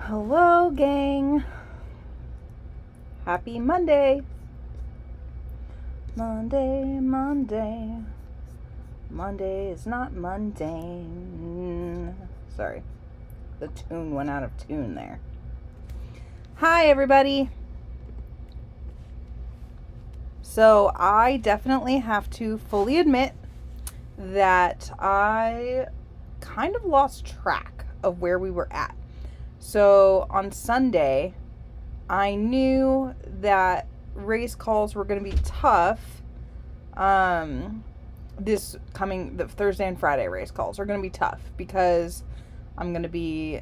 Hello, gang. Happy Monday. Monday. Monday is not mundane. Sorry, the tune went out of tune there. Hi, everybody. So, I definitely have to fully admit that I kind of lost track of where we were at. So on Sunday, I knew that race calls were going to be tough. The Thursday and Friday race calls are going to be tough because I'm going to be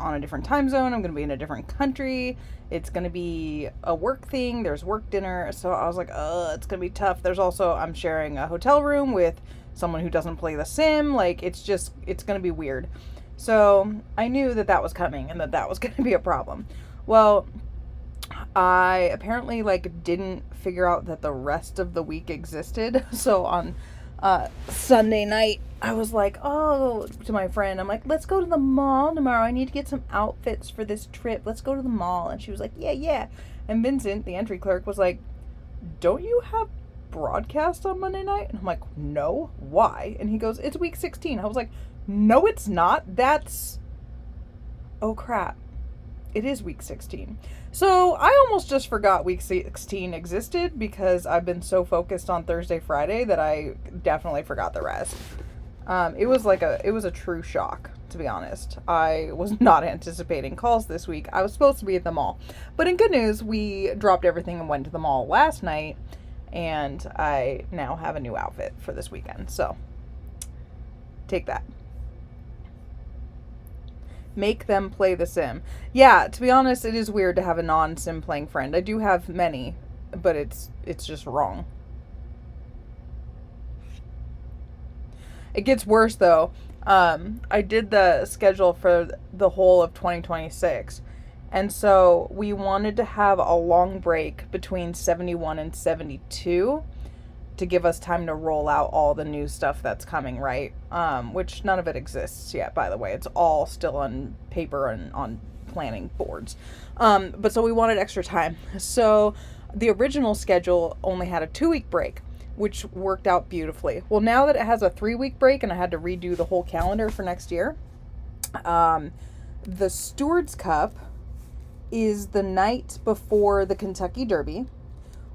on a different time zone. I'm going to be in a different country. It's going to be a work thing. There's work dinner. So I was like, it's going to be tough. There's also, I'm sharing a hotel room with someone who doesn't play the sim. Like, it's going to be weird. So I knew that was coming and that was going to be a problem. Well, I apparently didn't figure out that the rest of the week existed. So on Sunday night, I was like, to my friend, I'm like, let's go to the mall tomorrow. I need to get some outfits for this trip. Let's go to the mall. And she was like, yeah. And Vincent, the entry clerk, was like, don't you have broadcast on Monday night? And I'm like, no, why? And he goes, it's week 16. I was like, no, it's not. Oh crap. It is week 16. So I almost just forgot week 16 existed because I've been so focused on Thursday, Friday that I definitely forgot the rest. It was a true shock, to be honest. I was not anticipating calls this week. I was supposed to be at the mall. But in good news, we dropped everything and went to the mall last night, and I now have a new outfit for this weekend. So take that. Make them play the sim. Yeah, to be honest, it is weird to have a non-sim playing friend. I do have many, but it's just wrong. It gets worse though. I did the schedule for the whole of 2026. And so we wanted to have a long break between 71 and 72 to give us time to roll out all the new stuff that's coming, right? Which none of it exists yet, by the way. It's all still on paper and on planning boards. But so we wanted extra time. So the original schedule only had a 2-week break, which worked out beautifully. Well, now that it has a 3-week break and I had to redo the whole calendar for next year, the Steward's Cup is the night before the Kentucky Derby,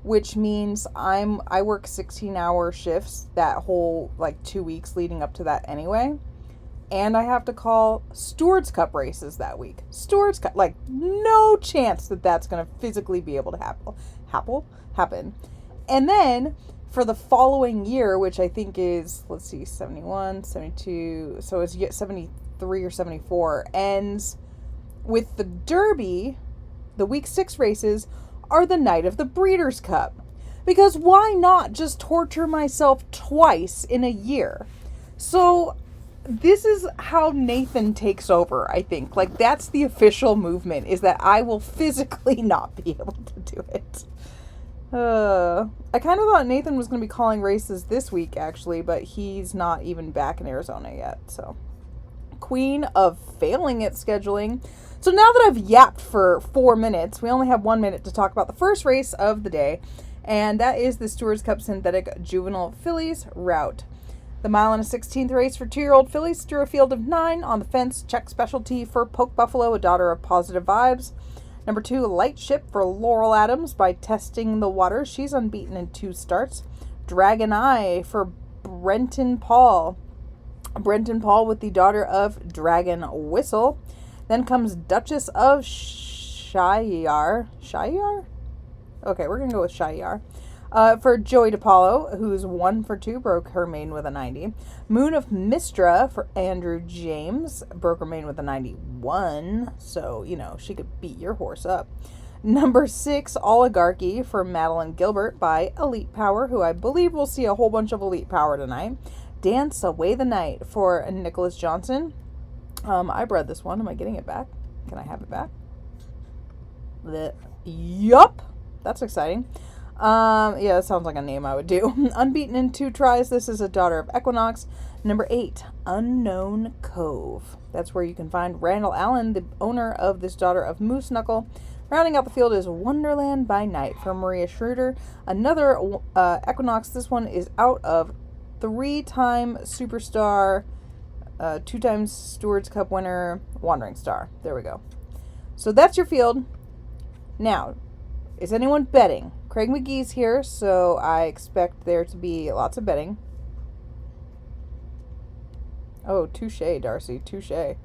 which means I work 16-hour shifts that whole 2 weeks leading up to that anyway. And I have to call Steward's Cup races that week. Steward's Cup, no chance that that's going to physically be able to happen. And then for the following year, which I think is, 71, 72, so it's 73 or 74, ends with the Derby. The week 6 races are the night of the Breeders' Cup. Because why not just torture myself twice in a year? So this is how Nathan takes over, I think. That's the official movement, is that I will physically not be able to do it. I kind of thought Nathan was going to be calling races this week, actually, but he's not even back in Arizona yet, so. Queen of failing at scheduling. So now that I've yapped for 4 minutes, we only have 1 minute to talk about the first race of the day, and that is the Stewards Cup Synthetic Juvenile Fillies Route. The 1.16 race for 2-year-old fillies through a field of 9 on the fence. Check specialty for Poke Buffalo, a daughter of positive vibes. Number 2, Light Ship for Laurel Adams by testing the waters. She's unbeaten in 2 starts. Dragon Eye for Brenton Paul. Brenton Paul with the daughter of Dragon Whistle. Then comes Duchess of Shire. Shire? Okay, we're going to go with Shire. For Joey DePaulo, who's 1 for 2, broke her main with a 90. Moon of Mistra for Andrew James, broke her main with a 91. So, she could beat your horse up. Number 6, Oligarchy for Madeline Gilbert by Elite Power, who I believe will see a whole bunch of Elite Power tonight. Dance Away the Night for Nicholas Johnson. I bred this one. Am I getting it back? Can I have it back? Yup. That's exciting. Yeah, that sounds like a name I would do. Unbeaten in 2 tries. This is a daughter of Equinox. Number 8, Unknown Cove. That's where you can find Randall Allen, the owner of this daughter of Moose Knuckle. Rounding out the field is Wonderland by Night from Maria Schroeder. Another Equinox. This one is out of 3-time Superstar, 2 times Stewards Cup winner, Wandering Star. There we go. So that's your field. Now, is anyone betting? Craig McGee's here, so I expect there to be lots of betting. Oh, touche, Darcy, touche.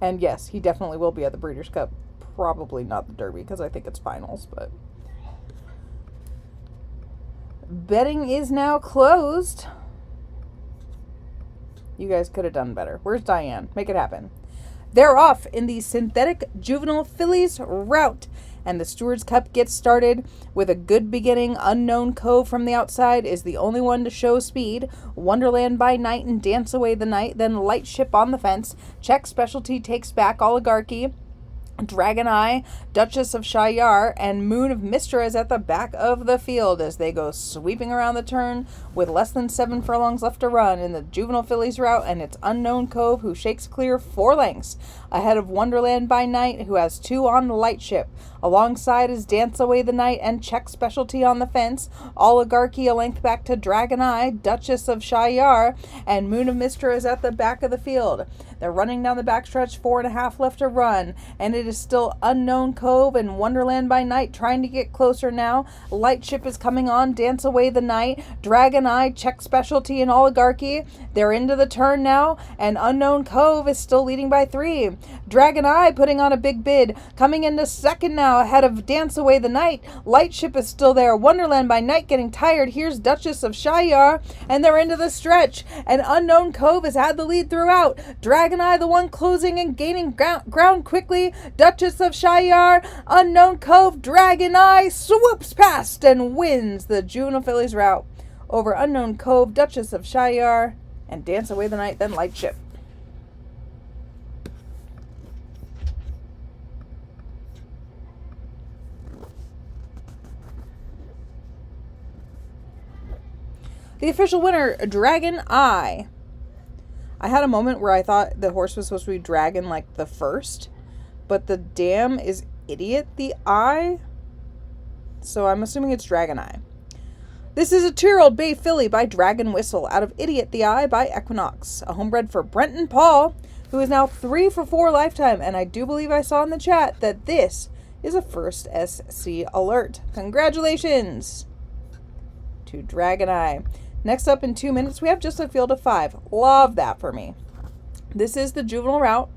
And yes, he definitely will be at the Breeders' Cup. Probably not the Derby, because I think it's finals, but... Betting is now closed. You guys could have done better. Where's Diane? Make it happen. They're off in the Synthetic Juvenile Fillies route. And the Stewards Cup gets started with a good beginning. Unknown Cove from the outside is the only one to show speed. Wonderland by Night and Dance Away the Night. Then Light Ship on the fence. Czech Specialty takes back Oligarchy. Dragon Eye, Duchess of Shayar, and Moon of Mistra is at the back of the field as they go sweeping around the turn with less than 7 furlongs left to run in the Juvenile Fillies route, and it's Unknown Cove who shakes clear 4 lengths ahead of Wonderland by Night, who has 2 on the Light Ship. Alongside is Dance Away the Night and Czech Specialty on the fence. Oligarchy a length back to Dragon Eye, Duchess of Shayar, and Moon of Mistra is at the back of the field. They're running down the backstretch, 4.5 left to run, and it is still Unknown Cove and Wonderland by Night trying to get closer now. Light Ship is coming on, Dance Away the Night, Dragon Eye, Czech Specialty, and Oligarchy. They're into the turn now, and Unknown Cove is still leading by 3. Dragon Eye putting on a big bid, coming into second now ahead of Dance Away the Night. Light Ship is still there. Wonderland by Night getting tired. Here's Duchess of Shayar, and they're into the stretch, and Unknown Cove has had the lead throughout. Dragon Eye the one closing and gaining ground quickly. Duchess of Shayar, Unknown Cove, Dragon Eye swoops past and wins the Juvenile Fillies route over Unknown Cove, Duchess of Shayar, and Dance Away the Night, then Light Ship. The official winner, Dragon Eye. I had a moment where I thought the horse was supposed to be Dragon like the first, but the dam is Idiot the Eye, so I'm assuming it's Dragon Eye. This is a 2-year-old bay filly by Dragon Whistle out of Idiot the Eye by Equinox, a homebred for Brenton Paul, who is now 3 for 4 lifetime, and I do believe I saw in the chat that this is a first SC alert. Congratulations to Dragon Eye. Next up in 2 minutes, we have just a field of 5. Love that for me. This is the juvenile route,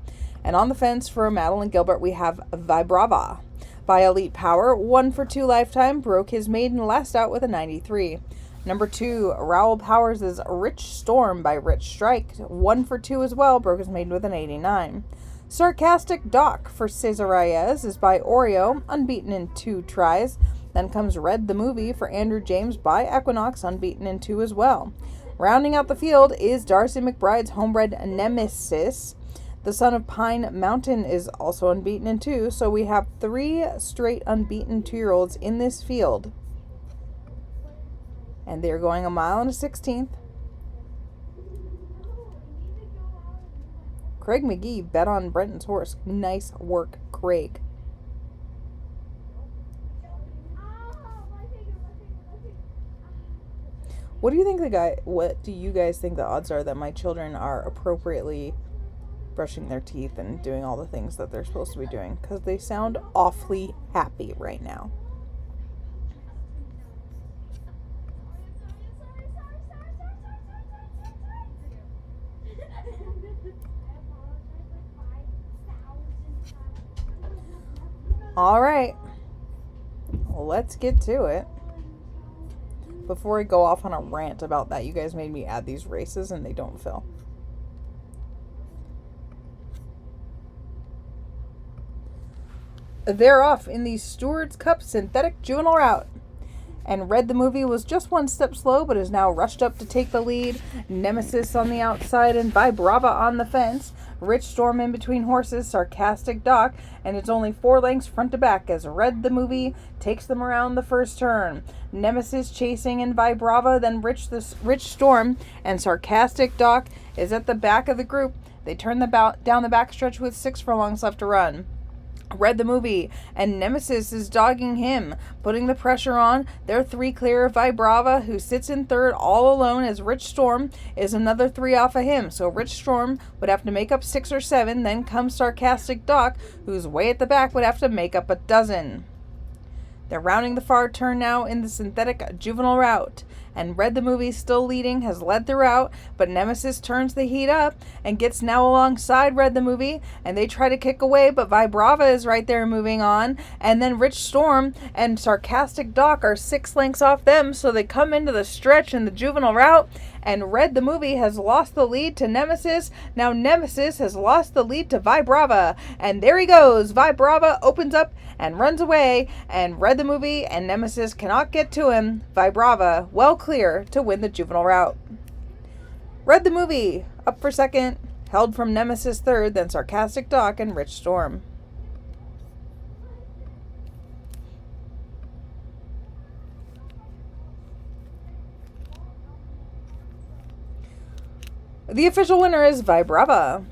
and on the fence for Madeline Gilbert, we have Vibrava by Elite Power. 1 for 2 lifetime, broke his maiden last out with a 93. Number 2, Raoul Powers is Rich Storm by Rich Strike. 1 for 2 as well, broke his maiden with an 89. Sarcastic Doc for Cesar Reyes is by Oreo, unbeaten in 2 tries. Then comes Red the Movie for Andrew James by Equinox, unbeaten in 2 as well. Rounding out the field is Darcy McBride's homebred Nemesis. The son of Pine Mountain is also unbeaten in 2, so we have 3 straight unbeaten 2-year-olds in this field. And they're going 1 mile and a 16th. Craig McGee bet on Brenton's horse. Nice work, Craig. What do you guys think the odds are that my children are appropriately brushing their teeth and doing all the things that they're supposed to be doing? Because they sound awfully happy right now. All right, let's get to it. Before I go off on a rant about that, you guys made me add these races and they don't fill. They're off in the Stewards Cup Synthetic Juvenile route. And Red the Movie was just 1 step slow, but is now rushed up to take the lead. Nemesis on the outside and Vibrava on the fence. Rich Storm in between horses, Sarcastic Doc, and it's only 4 lengths front to back as Red the Movie takes them around the first turn. Nemesis chasing in Vibrava, then Rich Storm and Sarcastic Doc is at the back of the group. They turn down the backstretch with 6 furlongs left to run. Red the Movie and Nemesis is dogging him, putting the pressure on. They're 3 clear of Vibrava, who sits in third all alone, as Rich Storm is another 3 off of him. So Rich Storm would have to make up 6 or 7. Then comes Sarcastic Doc, who's way at the back, would have to make up a dozen. They're rounding the far turn now in the synthetic juvenile route. And Red the Movie, still leading, has led throughout, but Nemesis turns the heat up and gets now alongside Red the Movie, and they try to kick away, but Vibrava is right there moving on, and then Rich Storm and Sarcastic Doc are 6 lengths off them, so they come into the stretch in the juvenile route, and Red the Movie has lost the lead to Nemesis. Now Nemesis has lost the lead to Vibrava, and there he goes. Vibrava opens up and runs away, and Red the Movie and Nemesis cannot get to him. Vibrava well clear to win the juvenile route. Red the Movie up for second, held from Nemesis third, then Sarcastic Doc and Rich Storm. The official winner is Vibrava,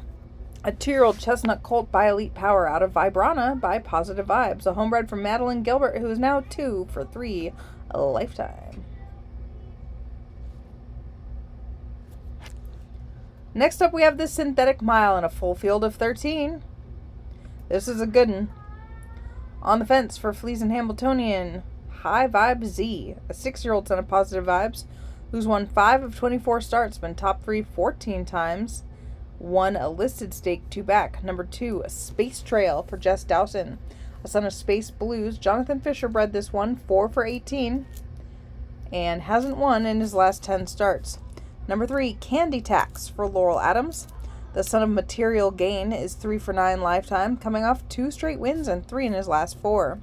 a 2-year-old chestnut colt by Elite Power out of Vibrana by Positive Vibes, a homebred from Madeline Gilbert, who is now 2 for 3 lifetime. Next up, we have the Synthetic Mile in a full field of 13. This is a good one. On the fence for Fleas and Hamiltonian, High Vibe Z, a 6-year-old son of Positive Vibes, who's won 5 of 24 starts, been top 3 14 times, won a listed stake 2 back. Number 2, a Space Trail for Jess Dowson, a son of Space Blues. Jonathan Fisher bred this one, 4 for 18, and hasn't won in his last 10 starts. Number 3, Candy Tax for Laurel Adams, the son of Material Gain, is 3 for 9 lifetime, coming off 2 straight wins and 3 in his last 4.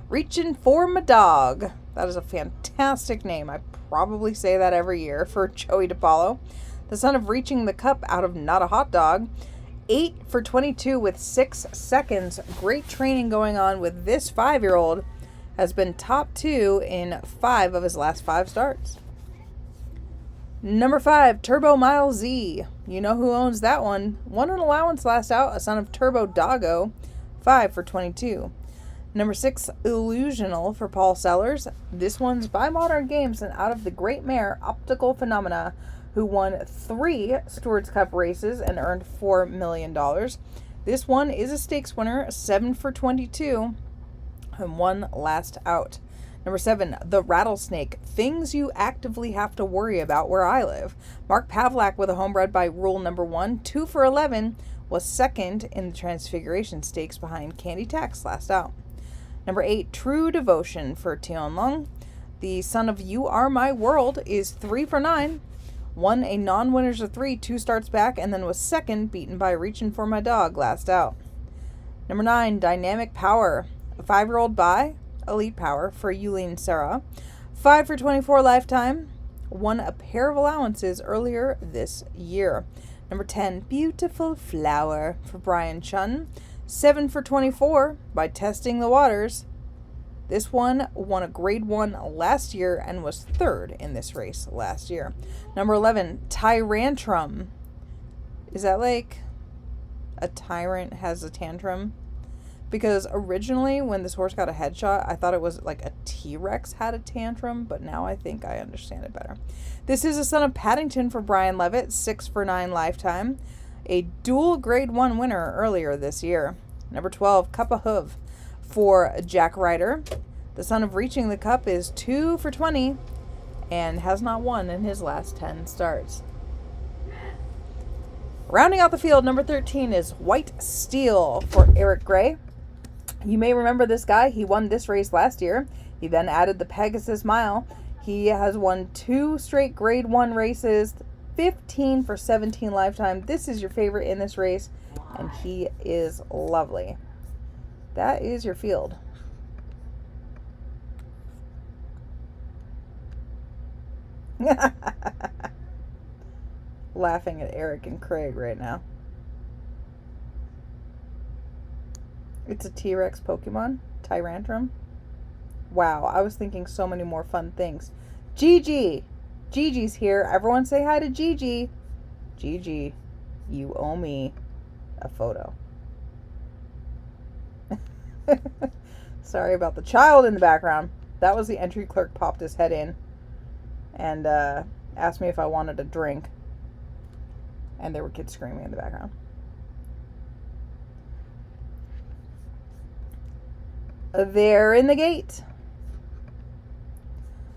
Reachin' for My Dog, that is a fantastic name. I probably say that every year, for Joey DiPaolo, the son of Reaching the Cup out of Not a Hot Dog, 8 for 22 with 6 seconds. Great training going on with this 5-year-old. Has been top 2 in 5 of his last 5 starts. Number 5, Turbo Mile Z. You know who owns that one. Won an allowance last out, a son of Turbo Doggo, 5 for 22. Number 6, Illusional for Paul Sellers. This one's by Modern Games and out of the Great Mare Optical Phenomena, who won 3 Stewards Cup races and earned $4 million. This one is a stakes winner, 7 for 22, and 1 last out. Number 7, The Rattlesnake. Things you actively have to worry about where I live. Mark Pavlak with a homebred by Rule Number 1, 2 for 11, was second in the Transfiguration Stakes behind Candy Tax last out. Number 8, True Devotion for Tion Lung. The son of You Are My World is 3 for 9. Won a non-winners of 3, 2 starts back, and then was second, beaten by Reaching for My Dog last out. Number 9, Dynamic Power. A 5-year-old by Elite Power for Yulene Sarah. 5 for 24 lifetime. Won a pair of allowances earlier this year. Number 10, Beautiful Flower for Brian Chun. 7 for 24 by Testing the Waters. This one won a grade 1 last year and was 3rd in this race last year. Number 11, Tyrantrum. Is that like a tyrant has a tantrum? Because originally when this horse got a headshot, I thought it was like a T-Rex had a tantrum, but now I think I understand it better. This is a son of Paddington for Brian Levitt, 6 for 9 lifetime. A dual grade 1 winner earlier this year. Number 12, Cup of Hoof for Jack Ryder. The son of Reaching the Cup is 2 for 20 and has not won in his last 10 starts. Rounding out the field, number 13 is White Steel for Eric Gray. You may remember this guy. He won this race last year. He then added the Pegasus Mile. He has won 2 straight grade 1 races, 15 for 17 lifetime. This is your favorite in this race, and he is lovely. That is your field. Laughing at Eric and Craig right now. It's a T-Rex Pokemon. Tyrantrum. Wow, I was thinking so many more fun things. Gigi! Gigi's here. Everyone say hi to Gigi. Gigi, you owe me a photo. Sorry about the child in the background. That was the entry clerk popped his head in and asked me if I wanted a drink. And there were kids screaming in the background. They're in the gate.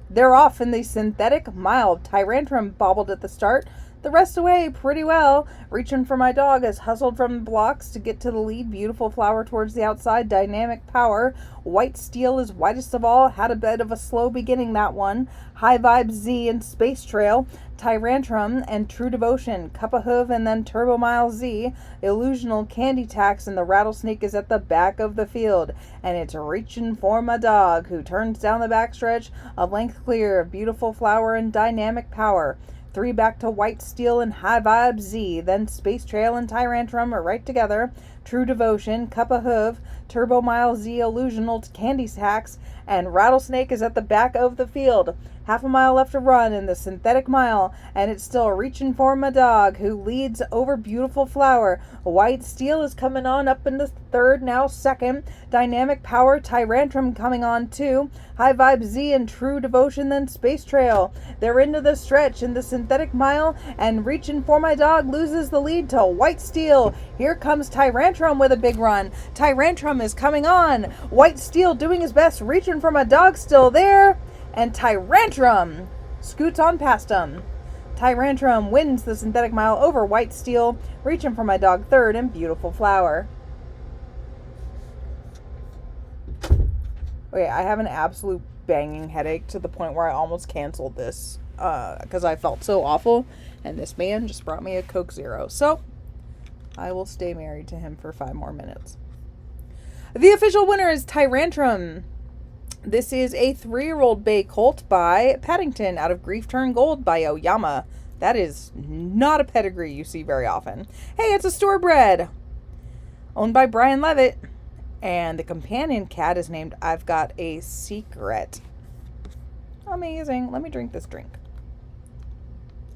They're off in the synthetic mile. Tyrantrum bobbled at the start. The rest away pretty well. Reaching for my dog as hustled from the blocks to get to the lead. Beautiful flower towards the outside. Dynamic power. White Steel is whitest of all. Had a bit of a slow beginning, that one. High Vibe Z and Space Trail. Tyrantrum and True Devotion. Cup of Hoof and then Turbo Mile Z. Illusional Candy Tax and the Rattlesnake is at the back of the field. And it's reaching for my dog who turns down the backstretch. A length clear of Beautiful Flower and Dynamic Power. 3 back to White Steel and High Vibe Z. Then Space Trail and Tyrantrum are right together. True Devotion, Cup of Hoof, Turbo Mile Z, Illusional Candy Tax, and Rattlesnake is at the back of the field. Half a mile left to run in the synthetic mile, and it's still reaching for my dog, who leads over Beautiful Flower. White Steel is coming on up into third, now second. Dynamic Power, Tyrantrum coming on too. High Vibe Z and True Devotion, then Space Trail. They're into the stretch in the synthetic mile, and reaching for my dog loses the lead to White Steel. Here comes Tyrantrum with a big run. Tyrantrum is coming on. White Steel doing his best, reaching for my dog, still there. And Tyrantrum scoots on past him. Tyrantrum wins the synthetic mile over White Steel, reaching for my dog third and Beautiful Flower. Okay, I have an absolute banging headache to the point where I almost canceled this because I felt so awful. And this man just brought me a Coke Zero. So I will stay married to him for 5 more minutes. The official winner is Tyrantrum. This is a 3-year-old bay colt by Paddington out of Grief Turn Gold by Oyama. That is not a pedigree you see very often. Hey, it's a Steward bred. Owned by Brian Levitt. And the companion cat is named I've Got a Secret. Amazing. Let me drink this drink.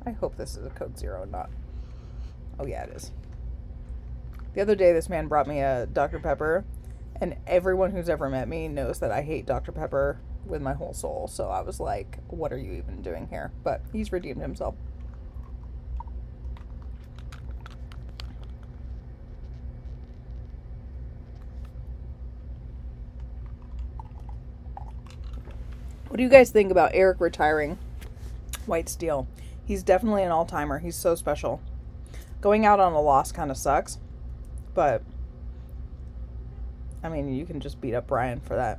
I hope this is a Coke Zero, not. Oh yeah, it is. The other day this man brought me a Dr. Pepper. And everyone who's ever met me knows that I hate Dr. Pepper with my whole soul. So I was like, what are you even doing here? But he's redeemed himself. What do you guys think about Eric retiring White Steel? He's definitely an all-timer. He's so special. Going out on a loss kind of sucks. But I mean, you can just beat up Brian for that.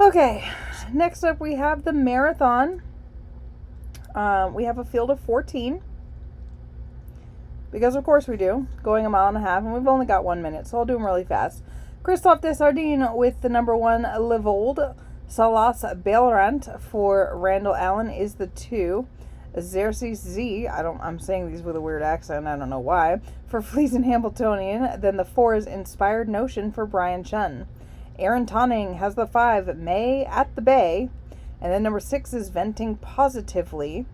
Okay, next up we have the marathon. We have a field of 14. Because of course we do. Going a mile and a half, and we've only got 1 minute, so I'll do them really fast. Christophe Desjardins with the number 1, Levold. Salas Belrant for Randall Allen is the 2. Xerxes Z, I'm saying these with a weird accent, I don't know why, for Fleas and Hamiltonian. Then the 4 is Inspired Notion for Brian Chun. Aaron Tonning has the 5, May at the Bay. And then number 6 is Venting Positively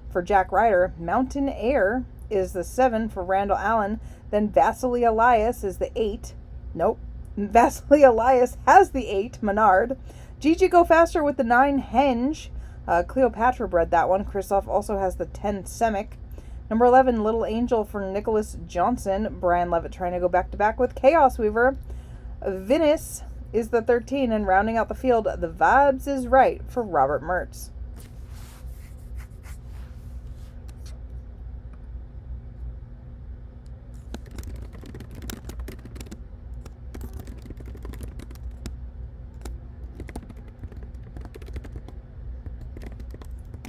for Jack Ryder. Mountain Air is the 7 for Randall Allen. Then Vasily Elias is the 8. Nope. Vasily Elias has the 8, Menard. Gigi Go Faster with the 9, Henge. Cleopatra bred that one. Christoph also has the 10, Semic. Number 11, Little Angel for Nicholas Johnson. Brian Levitt trying to go back-to-back with Chaos Weaver. Venice is the 13, and rounding out the field, The Vibes is Right for Robert Mertz.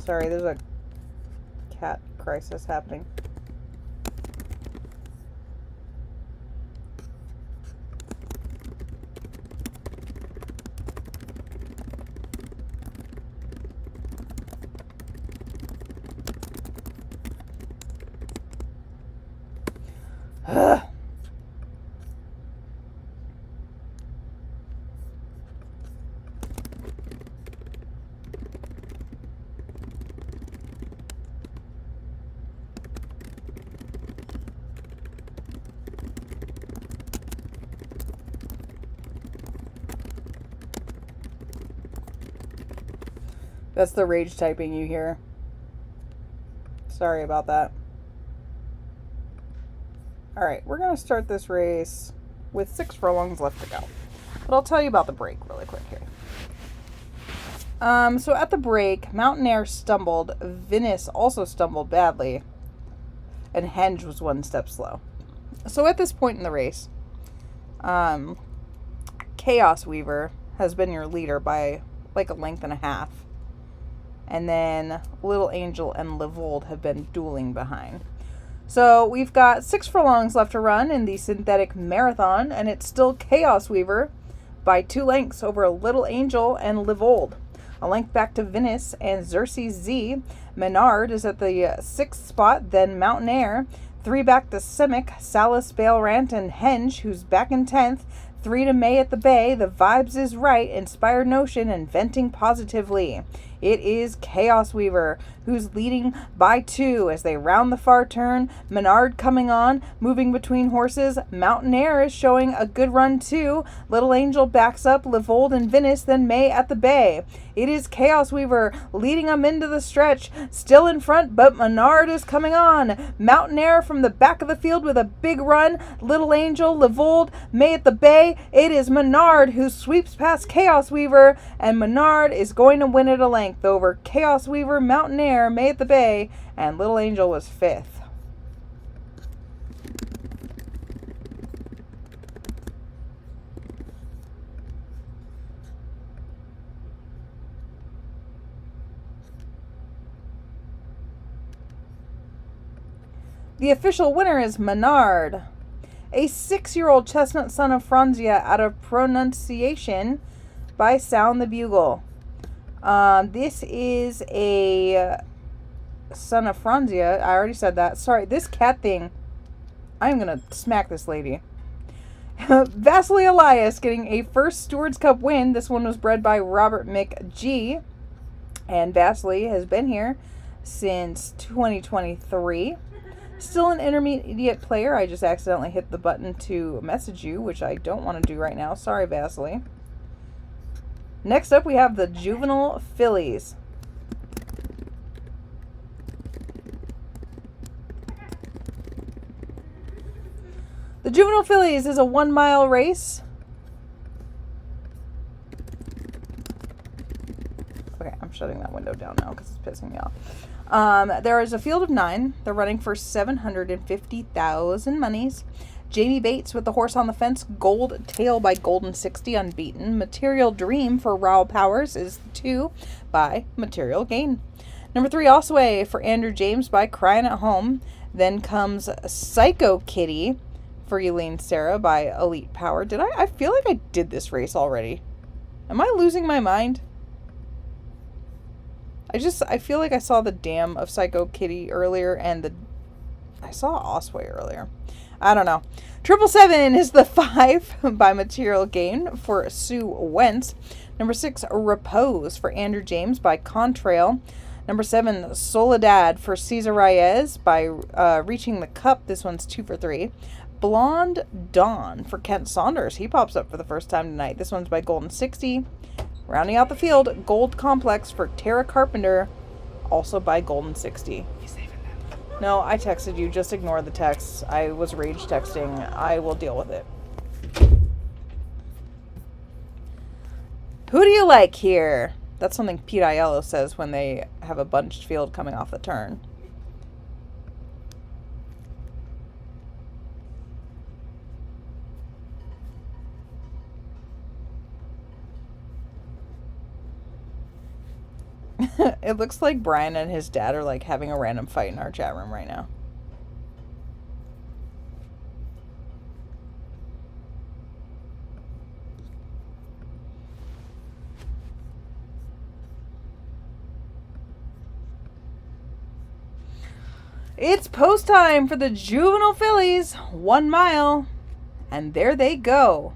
Sorry, there's a cat crisis happening. That's the rage typing you hear. Sorry about that. Alright, we're going to start this race with 6 furlongs left to go. But I'll tell you about the break really quick here. So at the break, Mountain Air stumbled. Venice also stumbled badly. And Henge was 1 step slow. So at this point in the race, Chaos Weaver has been your leader by like a length and a half. And then Little Angel and Levold have been dueling behind. So we've got 6 furlongs left to run in the synthetic marathon, and it's still Chaos Weaver by 2 lengths over Little Angel and Levold. A length back to Venice and Xerxes Z. Menard is at the 6th spot, then Mountain Air. 3 back to Simic, Salis, Bailrant, and Henge, who's back in 10th. 3 to May at the Bay, The Vibes is Right, Inspired Notion, and Venting Positively. It is Chaos Weaver, who's leading by 2 as they round the far turn. Menard coming on, moving between horses. Mountain Air is showing a good run too. Little Angel backs up Levold and Venice, then May at the Bay. It is Chaos Weaver leading them into the stretch. Still in front, but Menard is coming on. Mountain Air from the back of the field with a big run. Little Angel, Levold, May at the Bay. It is Menard who sweeps past Chaos Weaver, and Menard is going to win it a length over Chaos Weaver, Mountain Air, May at the Bay, and Little Angel was 5th. The official winner is Menard, a 6-year-old chestnut son of Franzia out of Pronunciation by Sound the Bugle. This is a son of Franzia. I already said that. Sorry, this cat thing. I'm going to smack this lady. Vasily Elias getting a first Stewards Cup win. This one was bred by Robert McG. And Vasily has been here since 2023. Still an intermediate player. I just accidentally hit the button to message you, which I don't want to do right now. Sorry, Vasily. Next up, we have the Juvenile Fillies. The Juvenile Fillies is a 1-mile race. Okay, I'm shutting that window down now because it's pissing me off. There is a field of 9. They're running for 750,000 monies. Jamie Bates with the horse on the fence. Gold Tail by Golden 60 unbeaten. Material Dream for Raoul Powers is 2 by Material Gain. Number 3 Osway for Andrew James by Crying at Home. Then comes Psycho Kitty for Eileen Sarah by Elite Power. I feel like I did this race already. Am I losing my mind? I feel like I saw the dam of Psycho Kitty earlier and I saw Osway earlier. I don't know. 777 is the 5 by Material Gain for Sue Wentz. Number 6, Repose for Andrew James by Contrail. Number 7, Soledad for Cesar Reyes by Reaching the Cup. This one's 2 for 3. Blonde Dawn for Kent Saunders. He pops up for the first time tonight. This one's by Golden 60. Rounding out the field, Gold Complex for Tara Carpenter, also by Golden 60. No, I texted you. Just ignore the texts. I was rage texting. I will deal with it. Who do you like here? That's something Pete Aiello says when they have a bunched field coming off the turn. It looks like Brian and his dad are like having a random fight in our chat room right now. It's post time for the juvenile fillies. 1 mile. And there they go.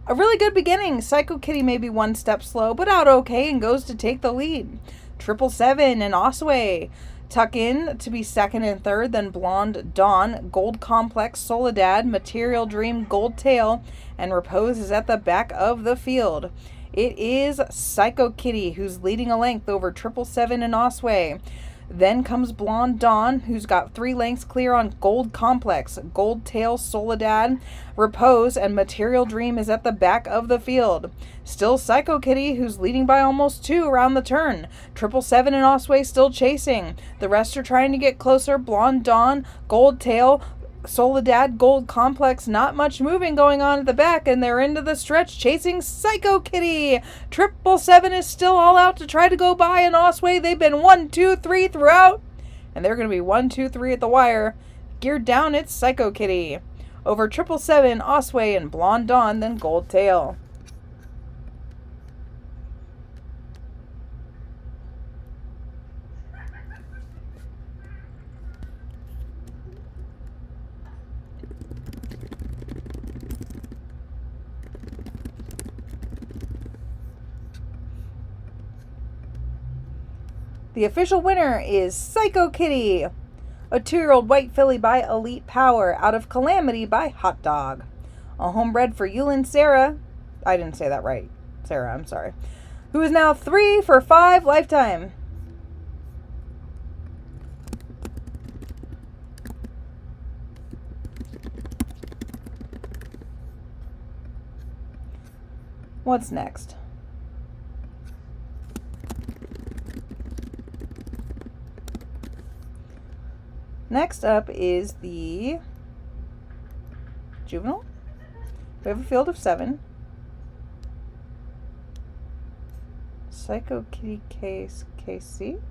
A really good beginning. Psycho Kitty may be one step slow, but out okay and goes to take the lead. 777 and Osway tuck in to be second and third. Then Blonde Dawn, Gold Complex, Soledad, Material Dream, Gold Tail, and Repose is at the back of the field. It is Psycho Kitty who's leading a length over 777 and Osway. Then comes Blonde Dawn, who's got 3 lengths clear on Gold Complex, Gold Tail, Soledad, Repose, and Material Dream is at the back of the field. Still Psycho Kitty, who's leading by almost 2 around the turn. 777 and Osway still chasing. The rest are trying to get closer. Blonde Dawn, Gold Tail, Soledad, Gold Complex, not much moving going on at the back, and they're into the stretch chasing Psycho Kitty. 777 is still all out to try to go by, and Osway, they've been 1, 2, 3 throughout, and they're going to be 1, 2, 3 at the wire. Geared down, it's Psycho Kitty. Over 777, Osway, and Blonde Dawn, then Gold Tail. The official winner is Psycho Kitty, a 2-year-old white filly by Elite Power, out of Calamity by Hot Dog. A homebred for Yulin Sarah. I didn't say that right. Sarah, I'm sorry. Who is now 3 for 5 lifetime. What's next? Next up is the juvenile. We have a field of 7. Psycho Kitty KC.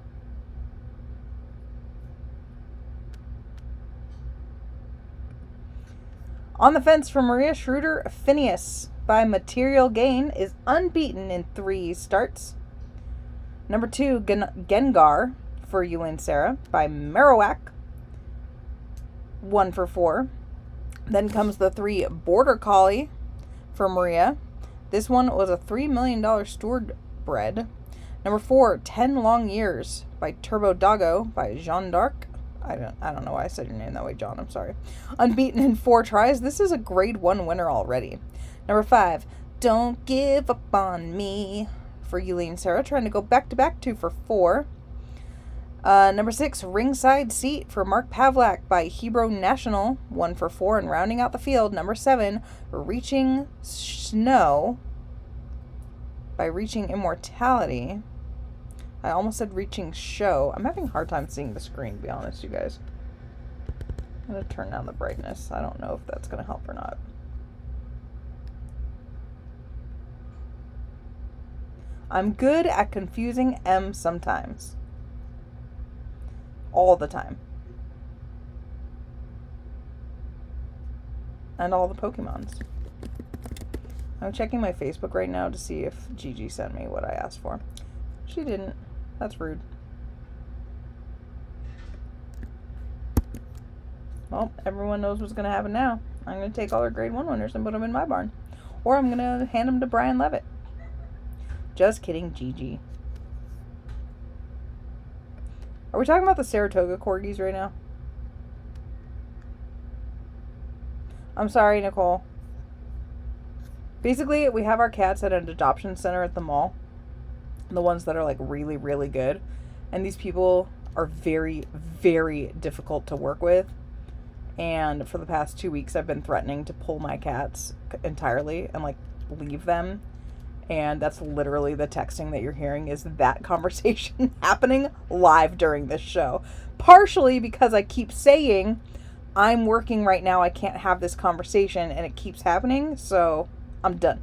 On the fence for Maria Schroeder, Phineas by Material Gain is unbeaten in 3 starts. Number 2, Gengar for Yulin Sarah by Marowak. 1 for 4. Then comes the 3 Border Collie for Maria. This one was a $3 million Steward bred. Number 4, 10 Long Years by Turbo Doggo by Jeanne d'Arc. I don't know why I said your name that way, John. I'm sorry. Unbeaten in 4 tries. This is a grade 1 winner already. Number 5, Don't Give Up on Me for Yulin Sarah, trying to go back-to-back 2 for 4. Number 6, Ringside Seat for Mark Pavlak by Hebrew National, 1 for 4, and rounding out the field, number 7, Reaching Snow by Reaching Immortality. I almost said Reaching Show. I'm having a hard time seeing the screen, to be honest, you guys. I'm going to turn down the brightness. I don't know if that's going to help or not. I'm good at confusing M sometimes. All the time. And all the Pokemons. I'm checking my Facebook right now to see if Gigi sent me what I asked for. She didn't. That's rude. Well, everyone knows what's going to happen now. I'm going to take all her grade 1 winners and put them in my barn. Or I'm going to hand them to Brian Levitt. Just kidding, Gigi. Are we talking about the Saratoga Corgis right now? I'm sorry, Nicole. Basically, we have our cats at an adoption center at the mall. The ones that are like really, really good. And these people are very, very difficult to work with. And for the past 2 weeks, I've been threatening to pull my cats entirely and like leave them. And that's literally the texting that you're hearing is that conversation happening live during this show. Partially because I keep saying, I'm working right now, I can't have this conversation, and it keeps happening, so I'm done.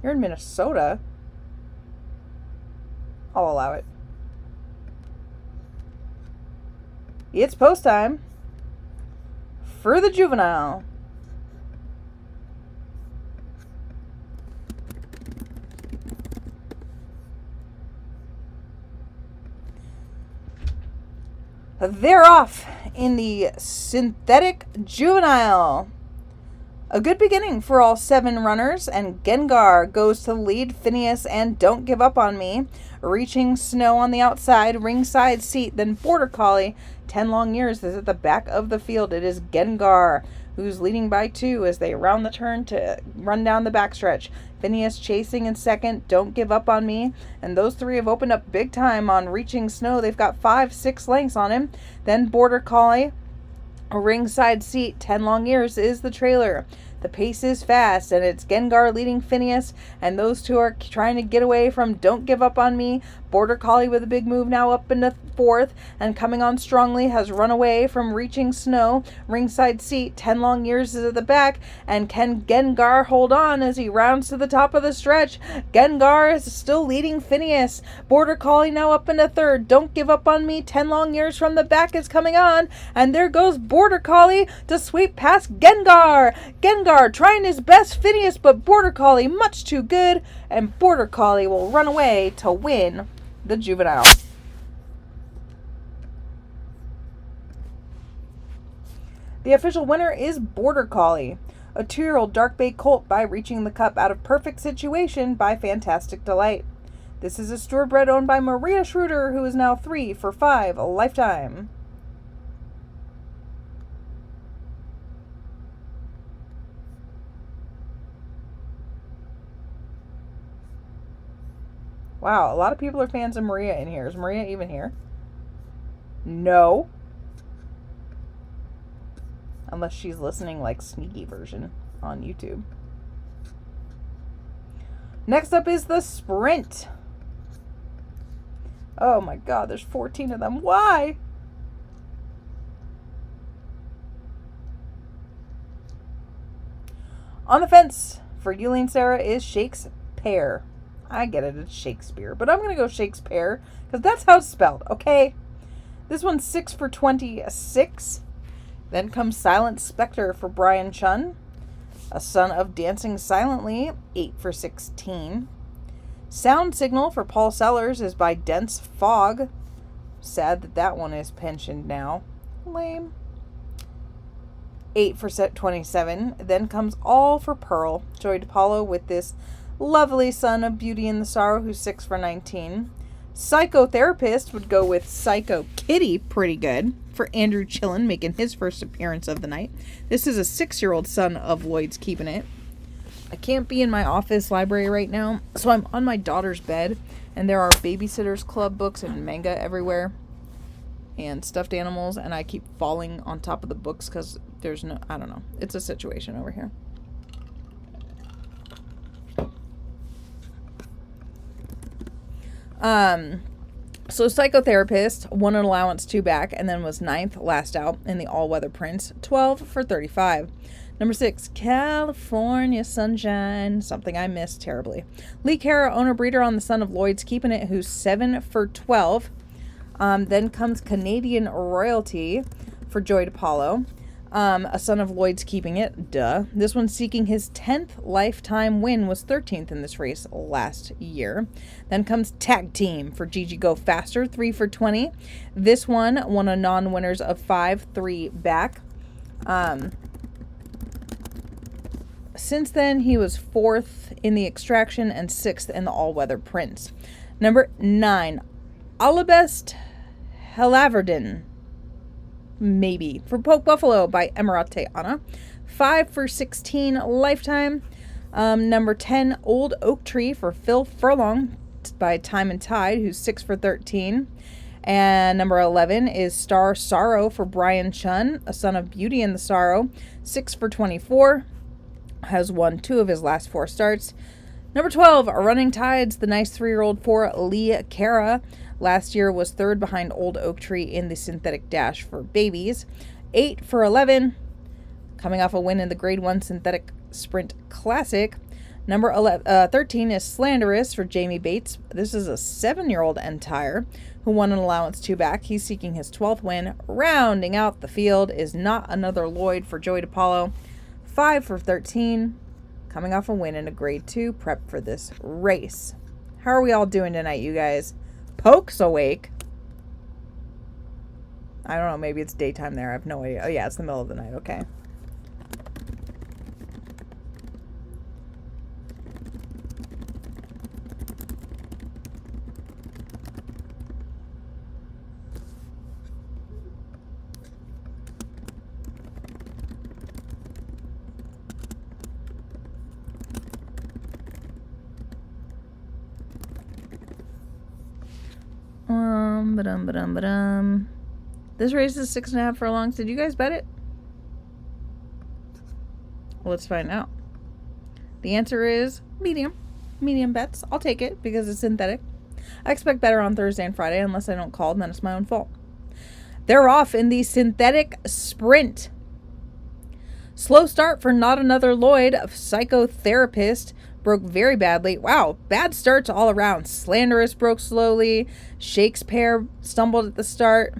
You're in Minnesota? I'll allow it. It's post time for the juvenile. They're off in the synthetic juvenile. A good beginning for all 7 runners, and Gengar goes to the lead. Phineas and Don't Give Up on Me. Reaching Snow on the outside, ringside seat, then Border Collie. 10 long years is at the back of the field. It is Gengar who's leading by 2 as they round the turn to run down the backstretch. Phineas chasing in second, Don't Give Up on Me. And those 3 have opened up big time on Reaching Snow. They've got 5-6 lengths on him. Then Border Collie. A ringside seat, 10 long years is the trailer. The pace is fast, and it's Gengar leading Phineas, and those 2 are trying to get away from Don't Give Up on Me. Border Collie with a big move now up in the 4th, and coming on strongly has run away from Reaching Snow. Ringside seat, 10 long years is at the back, and can Gengar hold on as he rounds to the top of the stretch? Gengar is still leading Phineas. Border Collie now up in the 3rd. Don't Give Up on Me, 10 long years from the back is coming on, and there goes Border Collie to sweep past Gengar. Gengar trying his best, Phineas, but Border Collie much too good, and Border Collie will run away to win the juvenile. The official winner is Border Collie, a 2-year-old dark bay colt by Reaching the Cup out of Perfect Situation by Fantastic Delight. This is a Steward bred owned by Maria Schroeder, who is now 3 for 5 a lifetime. Wow, a lot of people are fans of Maria in here. Is Maria even here? No. Unless she's listening like sneaky version on YouTube. Next up is the sprint. Oh my god, there's 14 of them. Why? On the fence for Yuleen Sarah is Shakespeare. I get it, it's Shakespeare, but I'm going to go Shakespeare because that's how it's spelled, okay? This one's 6 for 26. Then comes Silent Spectre for Brian Chun. A Son of Dancing Silently, 8 for 16. Sound Signal for Paul Sellers is by Dense Fog. Sad that that one is pensioned now. Lame. 8 for 27. Then comes All for Pearl. Joy DiPaolo with this lovely Son of Beauty and the Sorrow, who's 6 for 19. Psychotherapist would go with Psycho Kitty, pretty good, for Andrew Chillen, making his first appearance of the night. This is a 6-year-old son of Lloyd's Keeping It. I can't be in my office library right now, so I'm on my daughter's bed, and there are Babysitter's Club books and manga everywhere, and stuffed animals, and I keep falling on top of the books because there's no, I don't know. It's a situation over here. So Psychotherapist won an allowance 2 back and then was 9th last out in the all-weather prints, 12 for 35. Number 6, California Sunshine, something I missed terribly. Lee Cara, owner breeder on the Son of Lloyd's Keeping It, who's 7 for 12. Then comes Canadian Royalty for Joy DiPaolo. A Son of Lloyd's Keeping It, duh. This one's seeking his 10th lifetime win, was 13th in this race last year. Then comes Tag Team for Gigi Go Faster, 3 for 20. This one won a non-winners of 5, 3 back. Since then, he was 4th in the Extraction and 6th in the all-weather prints. Number 9, Alabest Helaverden. Maybe. For Poke Buffalo by Emirate Anna. 5 for 16 lifetime. Number 10, Old Oak Tree for Phil Furlong by Time and Tide, who's 6 for 13. And number 11 is Star Sorrow for Brian Chun, A Son of Beauty and the Sorrow, 6 for 24. Has won 2 of his last 4 starts. Number 12, Running Tides, the nice 3-year-old for Lee Cara. Last year was 3rd behind Old Oak Tree in the synthetic dash for babies. 8 for 11. Coming off a win in the Grade 1 Synthetic Sprint Classic. Number 13 is Slanderous for Jamie Bates. This is a 7-year-old Entire who won an allowance 2 back. He's seeking his 12th win. Rounding out the field is Not Another Lloyd for Joey DePaulo. 5 for 13. Coming off a win in a grade 2 prep for this race. How are we all doing tonight, you guys? Poke's awake. I don't know. Maybe it's daytime there. I have no idea. Oh, yeah. It's the middle of the night. Okay. Ba-dum. This race is 6.5 furlongs. Did you guys bet it? Well, let's find out. The answer is medium. Medium bets. I'll take it because it's synthetic. I expect better on Thursday and Friday unless I don't call, and then it's my own fault. They're off in the synthetic sprint. Slow start for Not Another Lloyd. Psychotherapist broke very badly. Wow, bad starts all around. Slanderous broke slowly. Shakespeare stumbled at the start.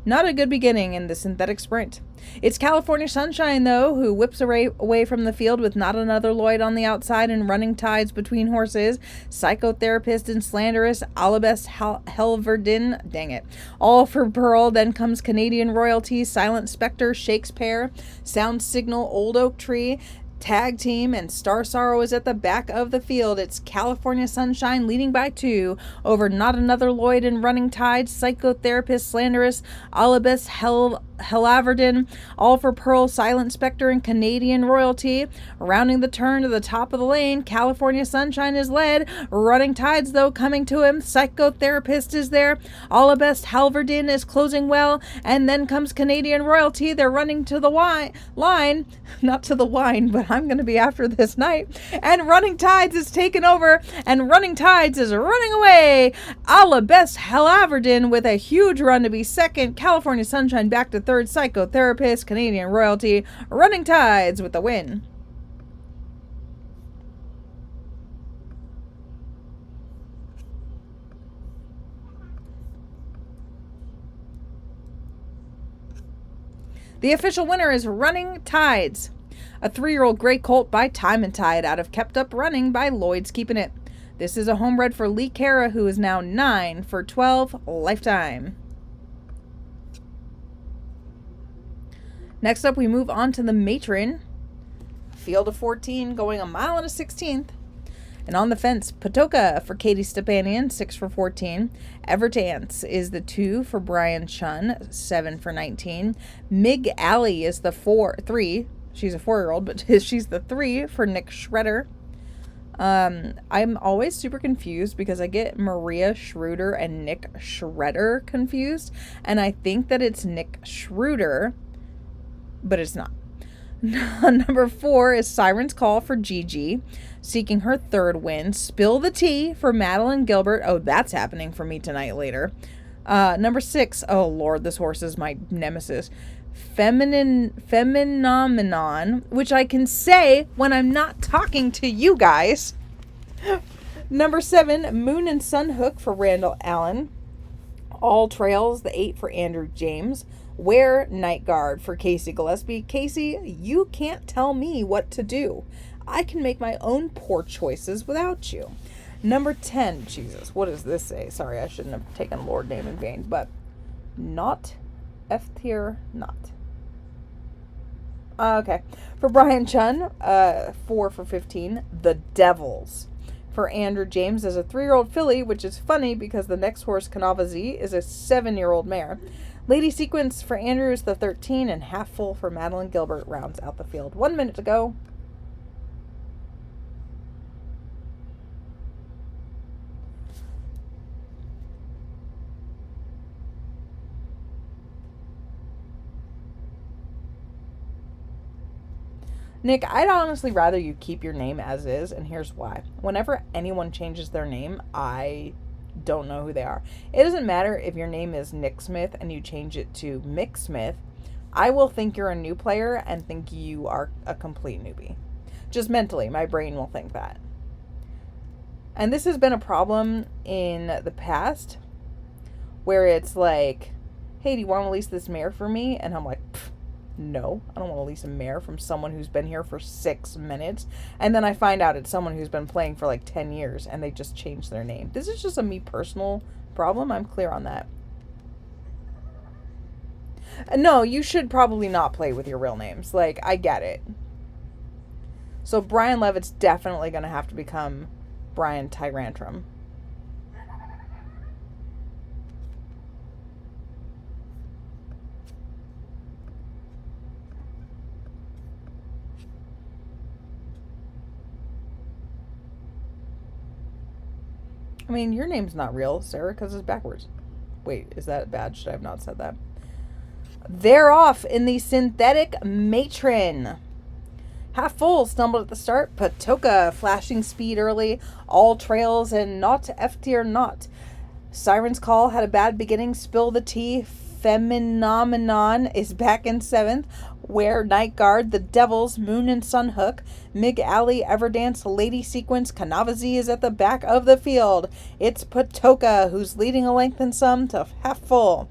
Not a good beginning in the synthetic sprint. It's California Sunshine, though, who whips away from the field with Not Another Lloyd on the outside and Running Tides between horses. Psychotherapist and Slanderous, Alabest Helverdin, dang it, All for Pearl. Then comes Canadian Royalty, Silent Spectre, Shakespeare, Sound Signal, Old Oak Tree. Tag Team and Star Sorrow is at the back of the field. It's California Sunshine leading by 2 over Not Another Lloyd and Running Tide, Psychotherapist, Slanderous, Alabest Helaverden, All for Pearl, Silent Spectre, and Canadian Royalty. Rounding the turn to the top of the lane, California Sunshine is led. Running Tides, though, coming to him. Psychotherapist is there. Alabest Halverdin is closing well. And then comes Canadian Royalty. They're running to the line. Not to the wine, but I'm going to be after this night. And Running Tides is taken over. And Running Tides is running away. Alabest Halaverden with a huge run to be second. California Sunshine back to third. Psychotherapist, Canadian Royalty, Running Tides with the win. The official winner is Running Tides, a 3-year-old gray colt by Time and Tide out of Kept Up Running by Lloyd's Keeping It. This is a homebred for Lee Cara, who is now 9 for 12 lifetime. Next up, we move on to the Matron. Field of 14, going a mile and a 16th. And on the fence, Patoka for Katie Stepanian, 6 for 14. Evertance is the 2 for Brian Chun, 7 for 19. Mig Alley is the 3. She's a 4-year-old, but she's the 3 for Nick Schroeder. I'm always super confused because I get Maria Schroeder and Nick Schroeder confused. And I think that it's Nick Schroeder, but it's not. Number 4 is Siren's Call for Gigi, seeking her 3rd win. Spill the Tea for Madeline Gilbert. Oh, that's happening for me tonight later. Number 6. Oh, Lord, this horse is my nemesis. Feminamenon, which I can say when I'm not talking to you guys. Number 7, Moon and Sun Hook for Randall Allen. All Trails, the 8 for Andrew James. Wear Night Guard for Casey Gillespie. Casey, you can't tell me what to do. I can make my own poor choices without you. Number 10, Jesus, what does this say? Sorry, I shouldn't have taken Lord name in vain, but not F tier, not. Okay, for Brian Chun, 4 for 15, The Devils. For Andrew James is a 3-year-old filly, which is funny because the next horse, Canava Z, is a 7-year-old mare. Lady Sequence for Andrew is the 13, and Half Full for Madeline Gilbert rounds out the field. 1 minute to go. Nick, I'd honestly rather you keep your name as is, and here's why. Whenever anyone changes their name, I don't know who they are. It doesn't matter if your name is Nick Smith and you change it to Mick Smith. I will think you're a new player and think you are a complete newbie. Just mentally, my brain will think that. And this has been a problem in the past where it's like, hey, do you want to lease this mare for me? And I'm like, no, I don't want to lease a mare from someone who's been here for 6 minutes. And then I find out it's someone who's been playing for like 10 years and they just changed their name. This is just a me personal problem. I'm clear on that. No, you should probably not play with your real names. Like, I get it. So Brian Levitt's definitely going to have to become Brian Tyrantrum. I mean, your name's not real, Sarah, because it's backwards. Wait, is that bad? Should I have not said that? They're off in the synthetic matron. Half full, stumbled at the start. Patoka, flashing speed early. All trails and not F-tier not. Siren's Call had a bad beginning. Spill the tea. Phenomenon is back in 7th. Where Night Guard, the Devils, Moon and Sun Hook, Mig Alley, Everdance, Lady Sequence, Kanavazi is at the back of the field. It's Patoka who's leading a length and some to half full.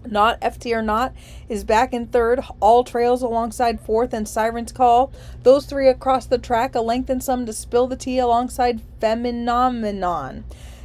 Not F-tier not is back in 3rd. All trails alongside 4th and Siren's Call. Those 3 across the track, a length and some to Spill the Tea alongside Phenomenon.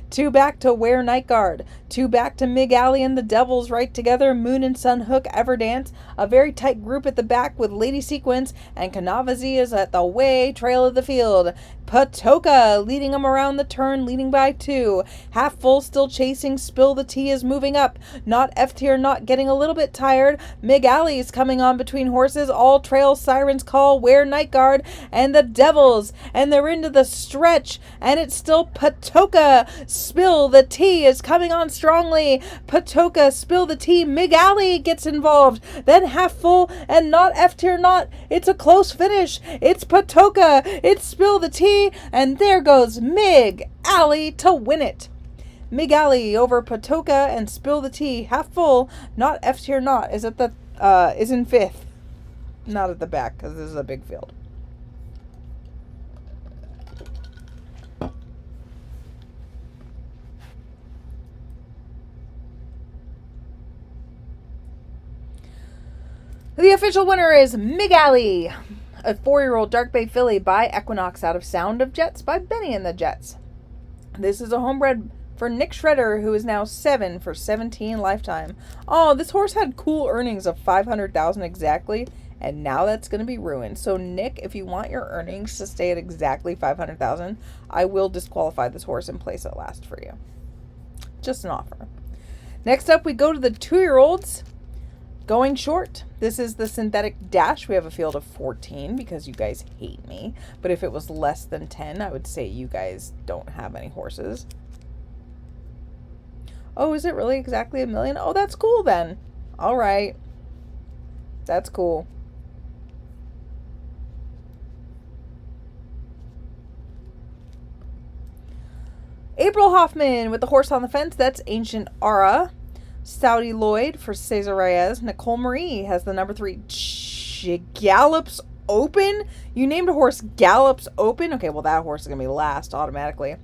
2 back to Wear Night Guard. 2 back to Mig Alley and the Devils right together. Moon and Sun Hook, Everdance. A very tight group at the back with Lady Sequence and Kanavazi is at the way trail of the field. Patoka leading them around the turn, leading by 2. Half full, still chasing. Spill the Tea is moving up. Not F-tier, not getting a little bit tired. Mig Alley is coming on between horses. All trail, Siren's Call, Wear Night Guard, and the Devils. And they're into the stretch. And it's still Patoka. Spill the Tea is coming on strongly. Patoka, Spill the Tea. Mig Alley gets involved. Then half full and not F-tier, not. It's a close finish. It's Patoka. It's Spill the Tea. And there goes Mig Alley to win it. Mig Alley over Patoka and Spill the Tea. Half full, not F-tier not. Is at the is in 5th. Not at the back because this is a big field. The official winner is Mig Alley, a 4-year-old Dark Bay filly by Equinox out of Sound of Jets by Benny and the Jets. This is a homebred for Nick Shredder, who is now 7 for 17 lifetime. Oh, this horse had cool earnings of $500,000 exactly, and now that's going to be ruined. So Nick, if you want your earnings to stay at exactly $500,000, I will disqualify this horse and place it last for you. Just an offer. Next up, we go to the 2-year-olds. Going short. This is the synthetic dash. We have a field of 14 because you guys hate me. But if it was less than 10, I would say you guys don't have any horses. Oh, is it really exactly $1 million? Oh, that's cool then. All right. That's cool. April Hoffman with the horse on the fence. That's Ancient Aura. Saudi Lloyd for Cesar Reyes. Nicole Marie has the number 3. Gallops Open? You named a horse Gallops Open? Okay, well, that horse is going to be last automatically.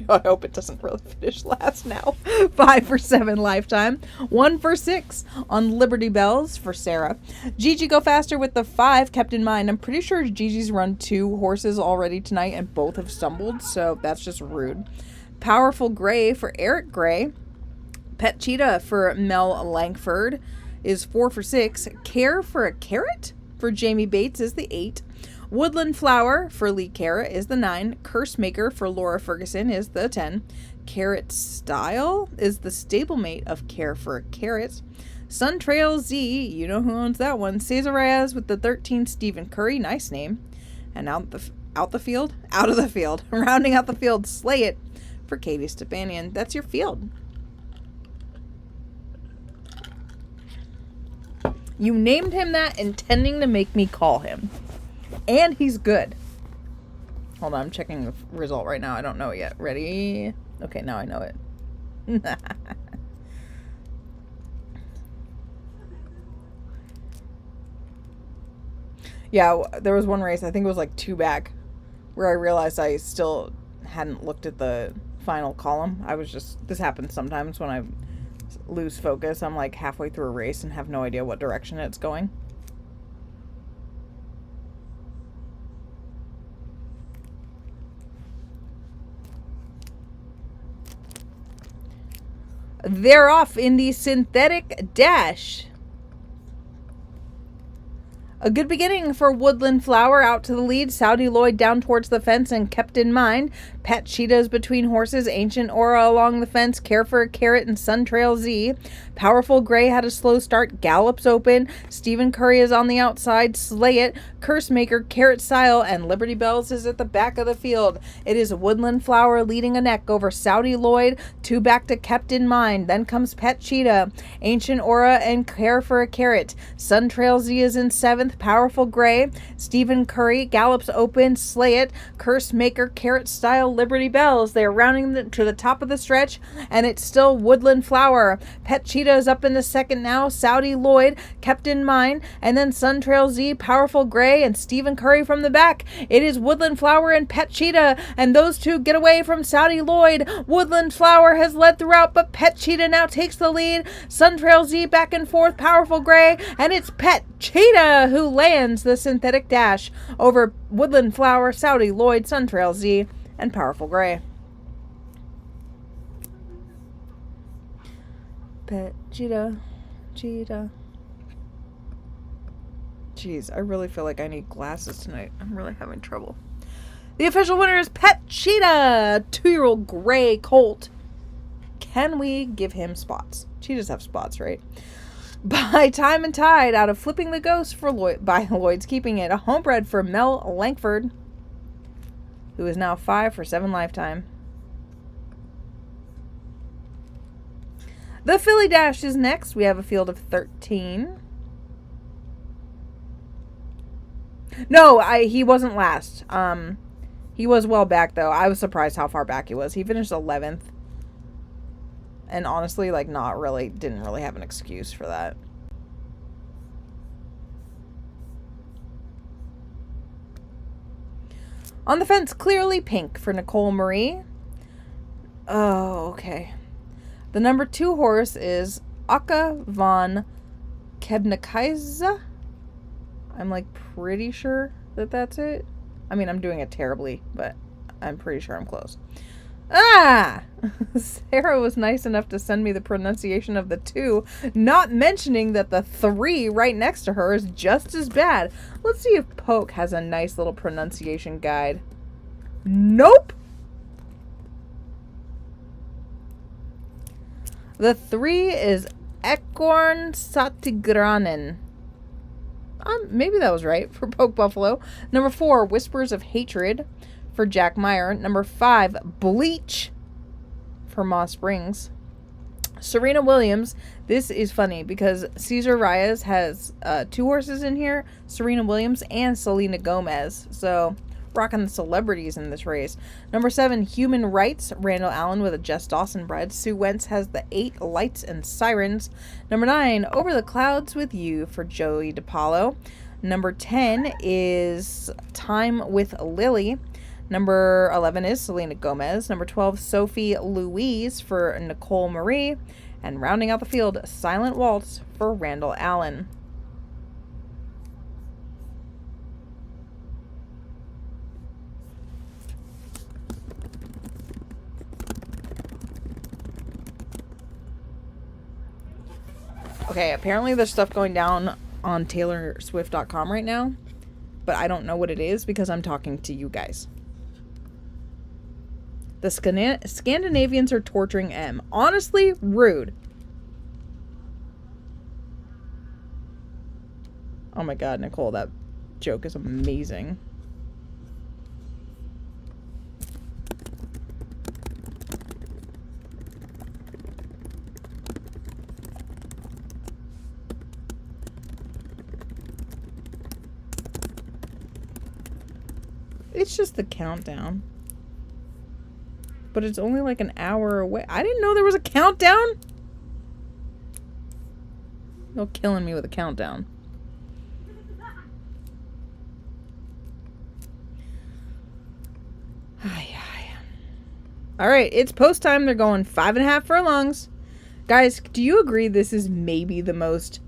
I hope it doesn't really finish last now. 5 for 7 lifetime. 1 for 6 on Liberty Bells for Sarah. Gigi Go Faster with the 5 kept in mind. I'm pretty sure Gigi's run 2 horses already tonight and both have stumbled, so that's just rude. Powerful Gray for Eric Gray. Pet Cheetah for Mel Langford is 4 for 6. Care for a Carrot for Jamie Bates is the 8. Woodland Flower for Lee Carrot is the 9. Curse Maker for Laura Ferguson is the 10. Carrot Style is the stablemate of Care for a Carrot. Sun Trail Z, you know who owns that one. Cesar Reyes with the 13. Stephen Curry, nice name. And out of the field, rounding out the field, Slay It for Katie Stepanian. That's your field. You named him that intending to make me call him. And he's good. Hold on, I'm checking the result right now. I don't know it yet. Ready? Okay, now I know it. Yeah, there was one race. I think it was like 2 back where I realized I still hadn't looked at the final column. This happens sometimes when I lose focus. I'm like halfway through a race and have no idea what direction it's going. They're off in the synthetic dash. A good beginning for Woodland Flower out to the lead. Saudi Lloyd down towards the fence and kept in mind. Pet Cheetahs between horses. Ancient Aura along the fence. Care for a Carrot and Suntrail Z. Powerful Gray had a slow start. Gallops open. Stephen Curry is on the outside. Slay It. Curse Maker, Carrot Style, and Liberty Bells is at the back of the field. It is Woodland Flower leading a neck over Saudi Lloyd. 2 back to Kept in Mind. Then comes Pet Cheetah. Ancient Aura and Care for a Carrot. Suntrail Z is in 7th. Powerful Gray, Stephen Curry, Gallops Open, Slay It, Curse Maker, Carrot Style, Liberty Bells. They are rounding to the top of the stretch, and it's still Woodland Flower. Pet Cheetah is up in the second now. Saudi Lloyd, Kept in Mind, and then Suntrail Z, Powerful Gray, and Stephen Curry from the back. It is Woodland Flower and Pet Cheetah, and those two get away from Saudi Lloyd. Woodland Flower has led throughout, but Pet Cheetah now takes the lead. Suntrail Z back and forth, Powerful Gray, and it's Pet Cheetah who lands the synthetic dash over Woodland Flower, Saudi Lloyd, Suntrail Z, and Powerful Gray. Pet Cheetah, Cheetah. Jeez, I really feel like I need glasses tonight. I'm really having trouble. The official winner is Pet Cheetah, 2-year-old gray colt. Can we give him spots? Cheetahs have spots, right? By Time and Tide out of Flipping the Ghost for by Lloyd's Keeping It. A homebred for Mel Langford, who is now 5 for 7 lifetime. The Filly Dash is next. We have a field of 13. No, he wasn't last. He was well back, though. I was surprised how far back he was. He finished 11th. And honestly, like, didn't really have an excuse for that. On the fence, Clearly Pink for Nicole Marie. Oh, okay. The number 2 horse is Akka von Kebnekaise. I'm, like, pretty sure that that's it. I mean, I'm doing it terribly, but I'm pretty sure I'm close. Ah! Sarah was nice enough to send me the pronunciation of the 2, not mentioning that the 3 right next to her is just as bad. Let's see if Poke has a nice little pronunciation guide. Nope! The 3 is Ekorn Satigranen. Maybe that was right for Poke Buffalo. Number 4, Whispers of Hatred for Jack Meyer. Number 5, Bleach for Moss Springs. Serena Williams. This is funny because Cesar Reyes has 2 horses in here, Serena Williams and Selena Gomez. So rocking the celebrities in this race. Number 7, Human Rights, Randall Allen with a Jess Dawson bred. Sue Wentz has the 8, Lights and Sirens. Number 9, Over the Clouds with You for Joey DiPaolo. Number 10 is Time with Lily. Number 11 is Selena Gomez. Number 12, Sophie Louise for Nicole Marie. And rounding out the field, Silent Waltz for Randall Allen. Okay, apparently there's stuff going down on TaylorSwift.com right now, but I don't know what it is because I'm talking to you guys. The Scandinavians are torturing M. Honestly, rude. Oh my god, Nicole, that joke is amazing. It's just the countdown. But it's only like an hour away. I didn't know there was a countdown. You're killing me with a countdown. All right, it's post time. They're going 5.5 furlongs. Guys, do you agree this is maybe the most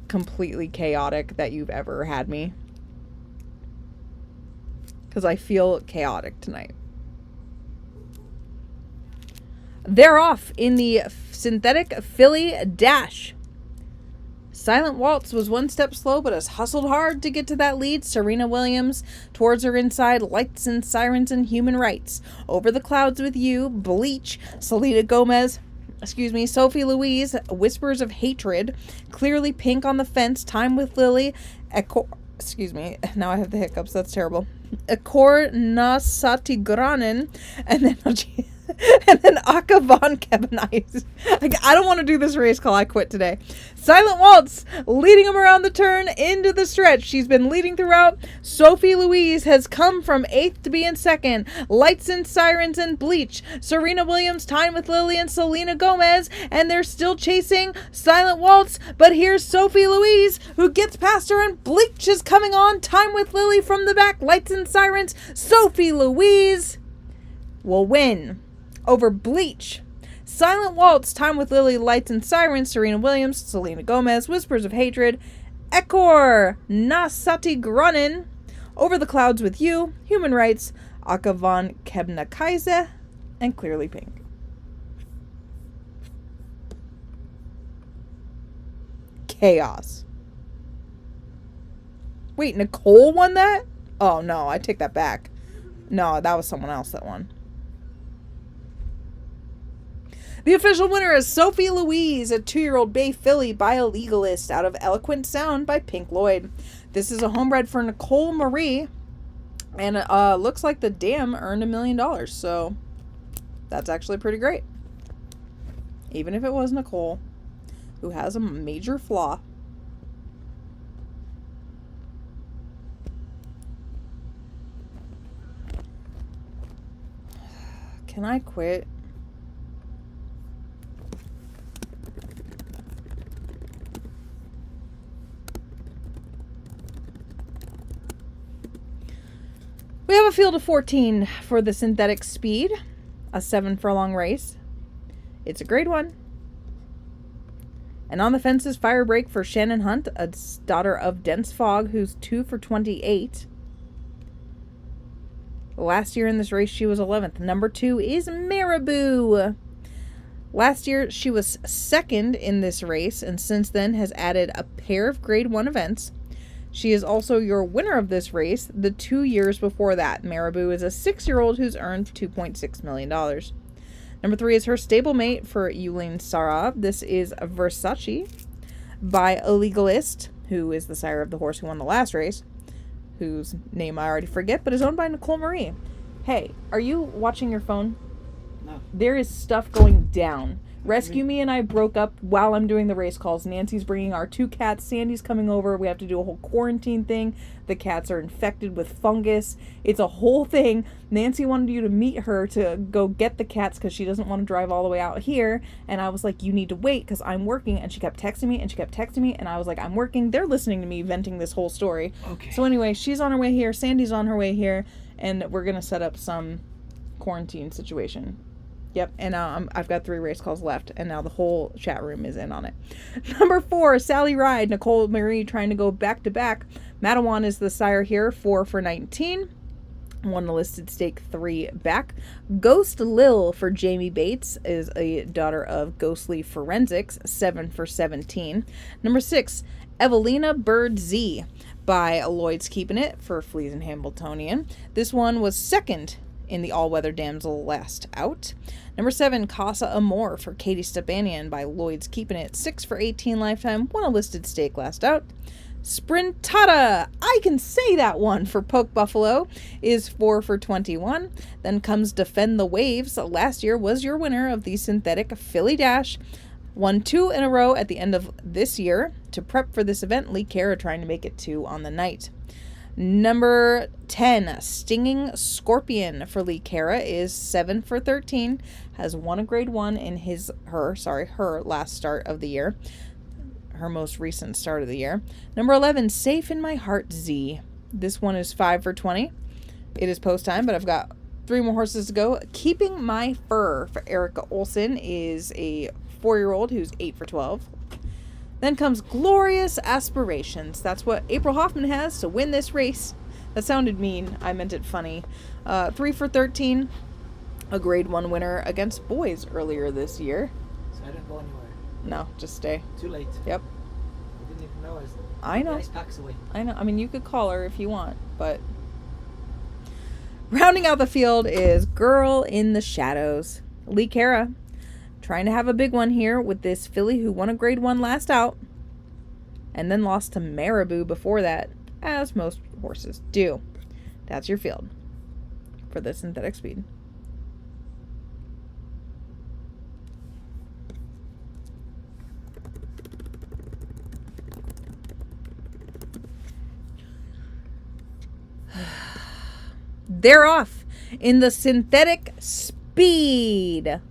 completely chaotic that you've ever had me? Because I feel chaotic tonight. They're off in the synthetic filly dash. Silent Waltz was one step slow, but has hustled hard to get to that lead. Serena Williams towards her inside. Lights and Sirens and Human Rights. Over the Clouds with You. Bleach. Selena Gomez. Sophie Louise. Whispers of Hatred. Clearly Pink on the Fence. Time with Lily. Now I have the hiccups. That's terrible. Ekor Nasati Granen. And then... and then Aka von Kebenice. I don't want to do this race call. I quit today. Silent Waltz leading him around the turn into the stretch. She's been leading throughout. Sophie Louise has come from 8th to be in 2nd. Lights and Sirens and Bleach. Serena Williams, Time with Lily and Selena Gomez. And they're still chasing Silent Waltz. But here's Sophie Louise who gets past her, and Bleach is coming on. Time with Lily from the back. Lights and Sirens. Sophie Louise will win over Bleach. Silent Waltz, Time with Lily, Lights and Sirens, Serena Williams, Selena Gomez, Whispers of Hatred, Ekor Nasati Grunnen, Over the Clouds with You, Human Rights, Aka von Kebnekaise, and Clearly Pink. Chaos. Wait, Nicole won that? Oh no, I take that back. No, that was someone else that won. The official winner is Sophie Louise, a 2-year-old bay filly by a legalist out of Eloquent Sound by Pink Lloyd. This is a homebred for Nicole Marie, and looks like the dam earned $1 million, so that's actually pretty great. Even if it was Nicole, who has a major flaw. Can I quit? We have a field of 14 for the synthetic speed, a 7 furlong race. It's a grade 1. And on the fence is Fire Break for Shannon Hunt, a daughter of Dense Fog, who's 2 for 28. Last year in this race, she was 11th. Number 2 is Marabou. Last year, she was 2nd in this race, and since then has added a pair of grade 1 events. She is also your winner of this race the 2 years before that. Marabou is a 6-year-old who's earned $2.6 million. Number 3 is her stablemate for Yulin Sarab. This is Versace by a legalist, who is the sire of the horse who won the last race, whose name I already forget, but is owned by Nicole Marie. Hey, are you watching your phone? No. There is stuff going down. Rescue Me and I broke up while I'm doing the race calls. Nancy's bringing our 2 cats. Sandy's coming over. We have to do a whole quarantine thing. The cats are infected with fungus. It's a whole thing. Nancy wanted you to meet her to go get the cats because she doesn't want to drive all the way out here. And I was like, you need to wait because I'm working. And she kept texting me and she kept texting me. And I was like, I'm working. They're listening to me venting this whole story. Okay. So anyway, she's on her way here. Sandy's on her way here. And we're going to set up some quarantine situation. Yep, and I've got 3 race calls left, and now the whole chat room is in on it. Number 4, Sally Ride, Nicole Marie trying to go back-to-back. Matawan is the sire here, 4 for 19. Won the listed stake 3 back. Ghost Lil for Jamie Bates is a daughter of Ghostly Forensics, 7 for 17. Number 6, Evelina Bird Z by Lloyd's Keeping It for Fleas and Hambletonian. This one was 2nd in the All-Weather Damsel last out. Number 7, Casa Amor for Katie Stepanian by Lloyd's Keeping It, 6 for 18 lifetime, won a listed stake last out. Sprintata, I can say that one, for Poke Buffalo, is 4 for 21. Then comes Defend the Waves. Last year was your winner of the synthetic Philly Dash. Won 2 in a row at the end of this year. To prep for this event, Lee Cara trying to make it 2 on the night. Number 10, Stinging Scorpion for Lee Cara is 7 for 13. Has won a grade 1 in her last start of the year. Her most recent start of the year. Number 11, Safe in My Heart Z. This one is 5 for 20. It is post time, but I've got 3 more horses to go. Keeping My Fur for Erica Olson is a 4-year-old who's 8 for 12. Then comes Glorious Aspirations. That's what April Hoffman has to win this race. That sounded mean. I meant it funny. 3 for 13. A grade 1 winner against boys earlier this year. So I didn't go anywhere. No, just stay. Too late. Yep. I didn't even know I know. The ice packs away. I know. I mean, you could call her if you want, but... Rounding out the field is Girl in the Shadows. Lee Cara. Trying to have a big one here with this filly who won a grade 1 last out. And then lost to Marabou before that, as most horses do. That's your field for the synthetic speed. They're off in the synthetic speed.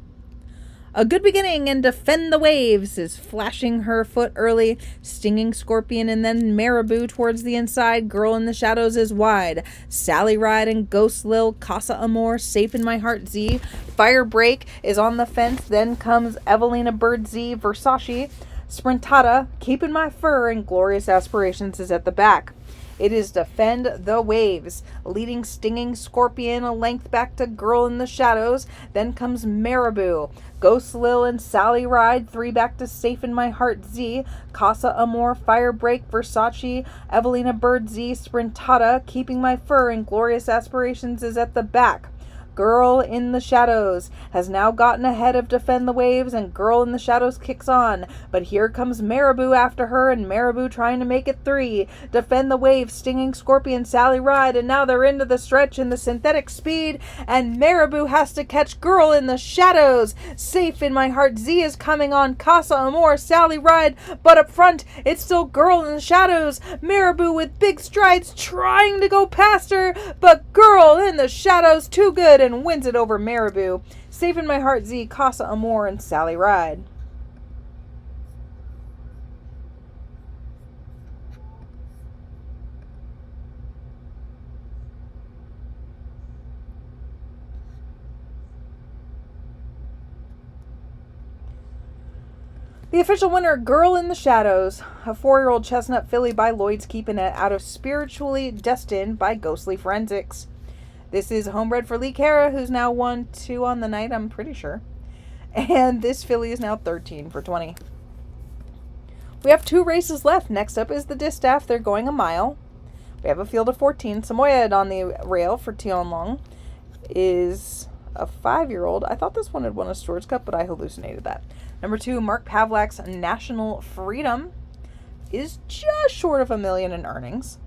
A Good Beginning and Defend the Waves is flashing her foot early. Stinging Scorpion and then Marabou towards the inside. Girl in the Shadows is wide. Sally Ride and Ghost Lil. Casa Amor, Safe in My Heart Z. Fire Break is on the fence. Then comes Evelina Bird Z. Versace. Sprintata, Keeping My Fur, and Glorious Aspirations is at the back. It is Defend the Waves, leading Stinging Scorpion a length back to Girl in the Shadows. Then comes Marabou. Ghost Lil and Sally Ride, 3 back to Safe in My Heart Z. Casa Amor, Fire Break, Versace, Evelina Bird Z, Sprintata, Keeping My Fur, and Glorious Aspirations is at the back. Girl in the Shadows has now gotten ahead of Defend the Waves, and Girl in the Shadows kicks on. But here comes Marabou after her, and Marabou trying to make it 3. Defend the Waves, Stinging Scorpion, Sally Ride, and now they're into the stretch in the synthetic speed, and Marabou has to catch Girl in the Shadows. Safe in My Heart Z is coming on. Casa Amor, Sally Ride, but up front, it's still Girl in the Shadows. Marabou with big strides trying to go past her, but Girl in the Shadows too good and wins it over Marabou. Safe in My Heart Z, Casa Amor, and Sally Ride. The official winner, Girl in the Shadows, a 4-year-old chestnut filly by Lloyd's Keeping It out of Spiritually Destined by Ghostly Forensics. This is homebred for Lee Cara, who's now won 2 on the night, I'm pretty sure. And this filly is now 13 for 20. We have 2 races left. Next up is the Distaff. They're going a mile. We have a field of 14. Samoyed on the rail for Tion Long is a 5-year-old. I thought this one had won a Stewards Cup, but I hallucinated that. Number 2, Mark Pavlak's National Freedom is just short of $1 million in earnings.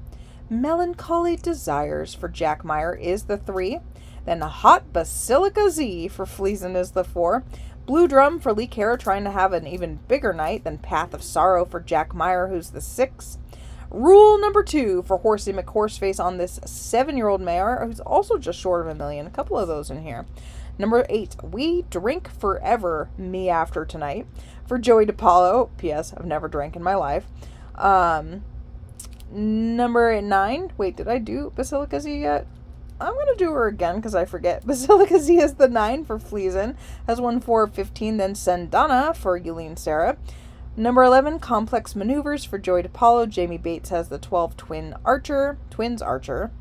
Melancholy Desires for Jack Meyer is the 3. Then Hot Basilica Z for Fleason is the 4. Blue Drum for Lee Cara, trying to have an even bigger night than Path of Sorrow for Jack Meyer, who's the 6. Rule number 2 for Horsey McHorseface on this 7-year-old mare, who's also just short of $1 million. A couple of those in here. Number 8, We Drink Forever, Me After Tonight for Joey DePaulo. P.S. I've never drank in my life. Number 9, wait, did I do Basilica Z yet? I'm going to do her again because I forget. Basilica Z is the 9 for Fleason. Has won 4 of 15. Then Sendana for Yulene Sarah. Number 11, Complex Maneuvers for Joey DePaulo. Jamie Bates has the 12 Twins Archer.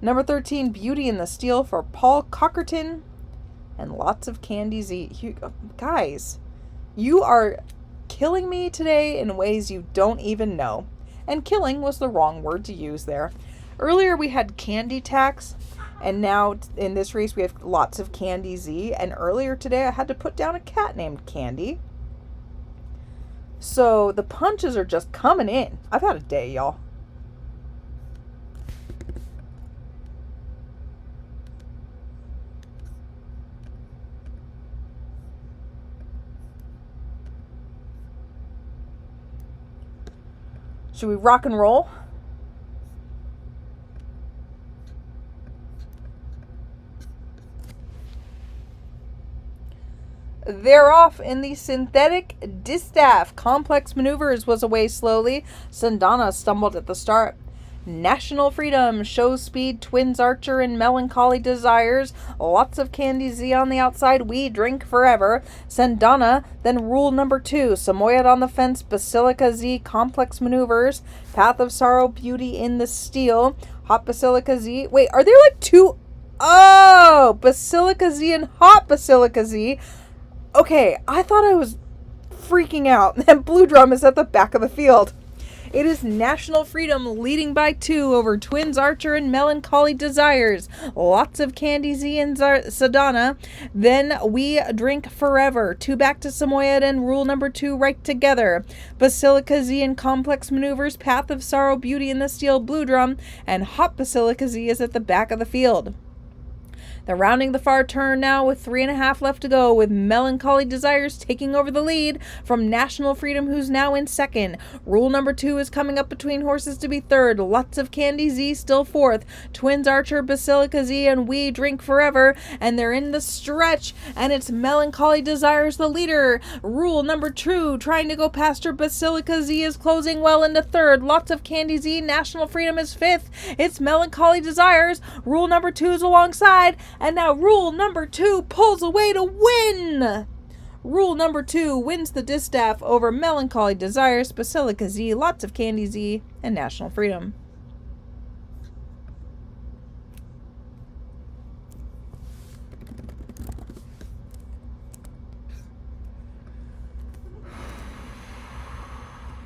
Number 13, Beauty in the Steel for Paul Cockerton. And lots of Candy Z. Guys, you are killing me today in ways you don't even know. And killing was the wrong word to use there. Earlier we had Candy Tax, and now in this race we have lots of Candy Z. And earlier today I had to put down a cat named Candy. So the punches are just coming in. I've had a day, y'all. Should we rock and roll? They're off in the synthetic distaff. Complex Maneuvers was away slowly. Sandana stumbled at the start. National Freedom, Show Speed, Twins Archer, and Melancholy Desires. Lots of Candy Z on the outside. We drink forever. Sendana. Then rule number 2. Samoyed on the fence. Basilica Z. Complex maneuvers. Path of Sorrow. Beauty in the Steel. Hot Basilica Z. Wait, are there like two? Oh, Basilica Z and Hot Basilica Z. Okay, I thought I was freaking out. And Blue Drum is at the back of the field. It is National Freedom leading by 2 over Twins Archer and Melancholy Desires. Lots of Candy Z and Sadana. Then We Drink Forever. 2 back to Samoyed and rule number 2 right together. Basilica Z and Complex Maneuvers. Path of Sorrow, Beauty in the Steel, Blue Drum. And Hot Basilica Z is at the back of the field. They're rounding the far turn now with 3.5 left to go, with Melancholy Desires taking over the lead from National Freedom, who's now in second. Rule number 2 is coming up between horses to be third. Lots of Candy Z still fourth. Twins Archer, Basilica Z, and We Drink Forever. And they're in the stretch, and it's Melancholy Desires the leader. Rule number 2 trying to go past her. Basilica Z is closing well into third. Lots of Candy Z. National Freedom is fifth. It's Melancholy Desires. Rule number 2 is alongside. And now rule number 2 pulls away to win. Rule number 2 wins the distaff over Melancholy Desires, Basilica Z, Lots of Candy Z, and National Freedom.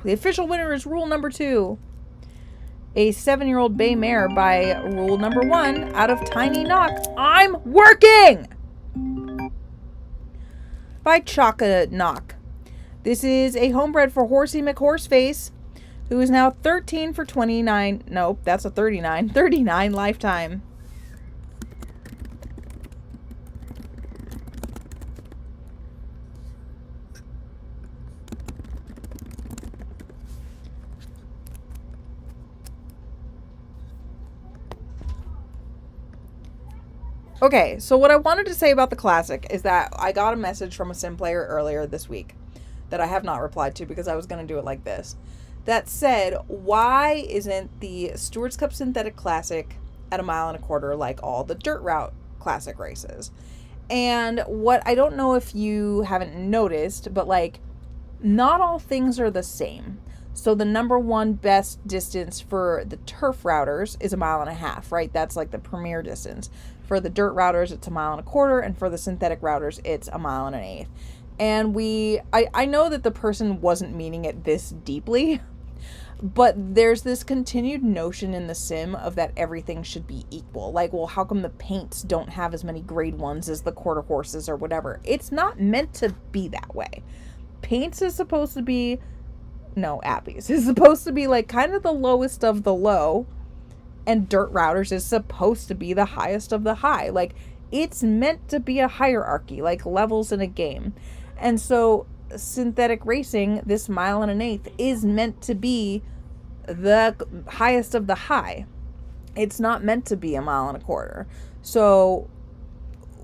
The official winner is rule number 2. A 7-year-old bay mare by rule number 1 out of Tiny Knock. I'm working! By Chaka Knock. This is a homebred for Horsey McHorseface, who is now 13 for 29. Nope, that's a 39. 39 lifetime. Okay, so what I wanted to say about the Classic is that I got a message from a sim player earlier this week that I have not replied to because I was going to do it like this. That said, why isn't the Stewards Cup Synthetic Classic at 1.25 miles like all the Dirt Route Classic races? And what I don't know if you haven't noticed, but like not all things are the same. So the number 1 best distance for the turf routers is 1.5 miles, right? That's like the premier distance. For the dirt routers, it's 1.25 miles, and for the synthetic routers, it's 1.125 miles. And I know that the person wasn't meaning it this deeply, but there's this continued notion in the sim of that everything should be equal. Like, well, how come the paints don't have as many grade 1s as the quarter horses or whatever? It's not meant to be that way. Paints is supposed to be, no, Appies is supposed to be like kind of the lowest of the low, and dirt routers is supposed to be the highest of the high. Like, it's meant to be a hierarchy, like levels in a game. And so synthetic racing, this 1.125 miles, is meant to be the highest of the high. It's not meant to be 1.25 miles. So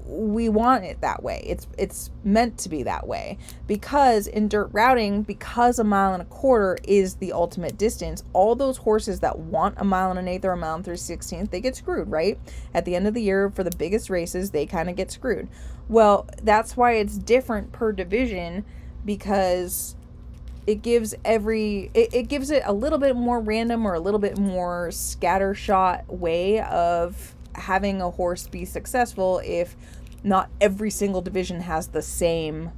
we want it that way. It's meant to be that way, because in dirt routing, because 1.25 miles is the ultimate distance, all those horses that want 1.125 miles or 1 mile and 3/16, they get screwed, right? At the end of the year, for the biggest races, they kind of get screwed. Well, that's why it's different per division, because it gives it gives it a little bit more random or a little bit more scattershot way of having a horse be successful if not every single division has the same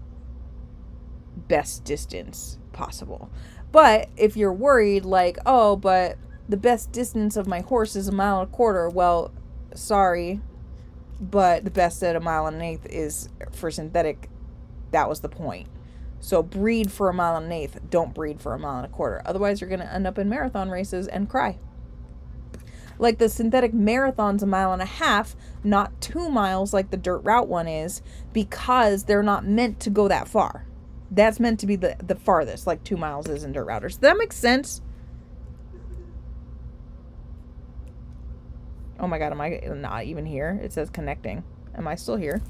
best distance possible. But if you're worried, like, oh, but the best distance of my horse is 1.25 miles, well, sorry, but the best at 1.125 miles is for synthetic. That was the point. So breed for 1.125 miles, don't breed for 1.25 miles. Otherwise, you're going to end up in marathon races and cry. Like the synthetic marathon's 1.5 miles, not 2 miles like the dirt route one is, because they're not meant to go that far. That's meant to be the farthest, like 2 miles is in dirt routers. Does that make sense? Oh my god, am I not even here? It says connecting. Am I still here?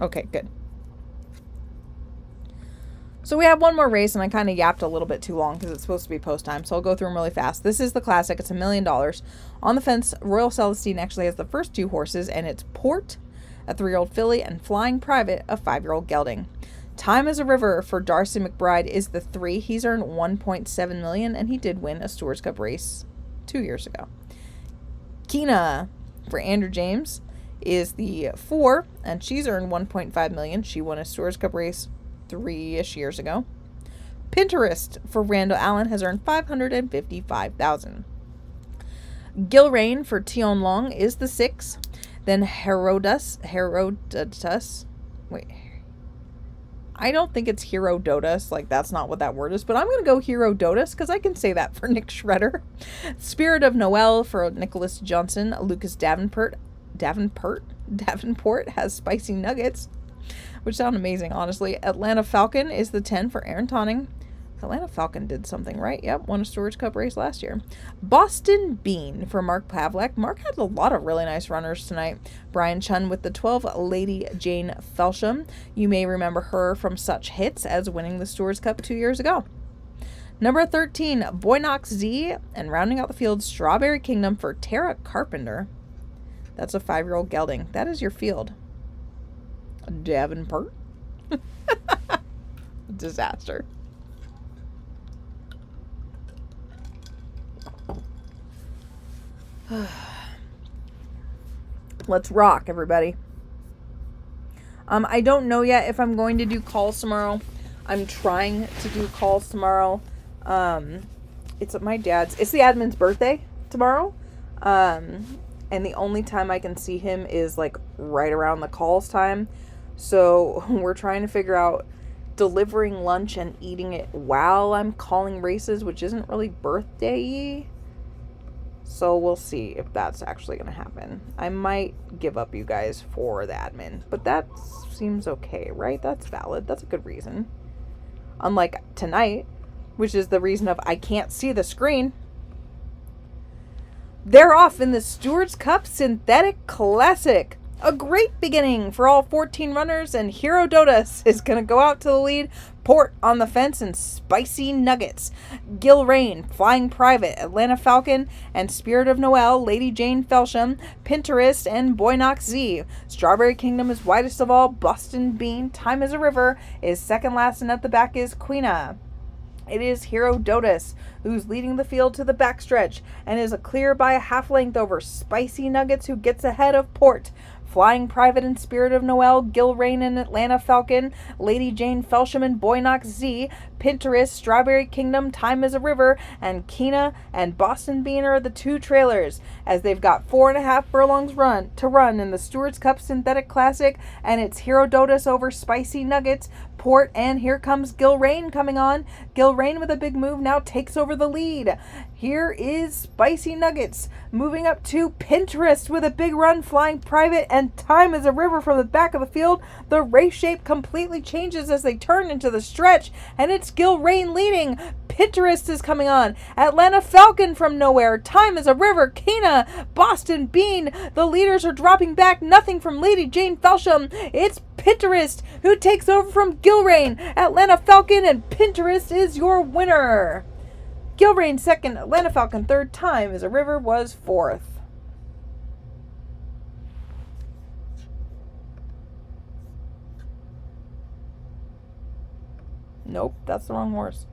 Okay, good. So we have one more race, and I kind of yapped a little bit too long because it's supposed to be post time, so I'll go through them really fast. This is the Classic. It's $1 million. On the fence, Royal Celestine actually has the first 2 horses, and it's Port, a 3-year-old filly, and Flying Private, a 5-year-old gelding. Time as a River for Darcy McBride is the 3. He's earned $1.7 million, and he did win a Stewards Cup race 2 years ago. Kina for Andrew James is the 4, and she's earned $1.5 million. She won a Stewards Cup race 3-ish years ago. Pinterest for Randall Allen has earned $555,000. Gilrain for Tion Long is the 6. Then Herodotus. Wait. I don't think it's Herodotus. Like, that's not what that word is. But I'm going to go Herodotus because I can say that for Nick Schroeder. Spirit of Noel for Nicholas Johnson. Lucas Davenport has Spicy Nuggets, which sound amazing, honestly. Atlanta Falcon is the 10 for Aaron Tonning. Atlanta Falcon did something right. Yep, won a Stewards Cup race last year. Boston Bean for Mark Pavlak. Mark had a lot of really nice runners tonight. Brian Chun with the 12, Lady Jane Felsham. You may remember her from such hits as winning the Stewards Cup 2 years ago. Number 13, Boynox Z, and rounding out the field, Strawberry Kingdom for Tara Carpenter. That's a 5-year-old gelding. That is your field. Davenport. Disaster. Let's rock, everybody. I don't know yet if I'm going to do calls tomorrow. I'm trying to do calls tomorrow. It's my dad's. It's the admin's birthday tomorrow. And the only time I can see him is like right around the calls time. So we're trying to figure out delivering lunch and eating it while I'm calling races, which isn't really birthday-y. So we'll see if that's actually going to happen. I might give up you guys for the admin, but that seems okay, right? That's valid. That's a good reason. Unlike tonight, which is the reason of I can't see the screen. They're off in the Stewards Cup Synthetic Classic. A great beginning for all 14 runners, and Herodotus is going to go out to the lead. Port on the fence and Spicy Nuggets. Gilrain, Flying Private, Atlanta Falcon, and Spirit of Noel, Lady Jane Felsham, Pinterest, and Boynox Z. Strawberry Kingdom is widest of all. Boston Bean, Time as a River, is second last, and at the back is Queena. It is Herodotus who's leading the field to the backstretch and is a clear by a half length over Spicy Nuggets, who gets ahead of Port. Flying Private and Spirit of Noel, Gilrain and Atlanta Falcon, Lady Jane Felsham and Boynox Z, Pinterest, Strawberry Kingdom, Time as a River, and Kina and Boston Bean are the 2 trailers, as they've got 4.5 furlongs to run in the Stewards Cup Synthetic Classic, and it's Herodotus over Spicy Nuggets, Port, and here comes Gilrain coming on. Gilrain with a big move now takes over the lead. Here is Spicy Nuggets moving up to Pinterest with a big run. Flying Private and Time as a River from the back of the field. The race shape completely changes as they turn into the stretch, and it's Gilrain leading. Pinterest is coming on. Atlanta Falcon from nowhere. Time as a River. Kina, Boston Bean. The leaders are dropping back. Nothing from Lady Jane Felsham. It's Pinterest who takes over from Gilrain. Atlanta Falcon and Pinterest is your winner. Gilrain second, Atlanta Falcon third, Time as a River was fourth. Nope, that's the wrong horse.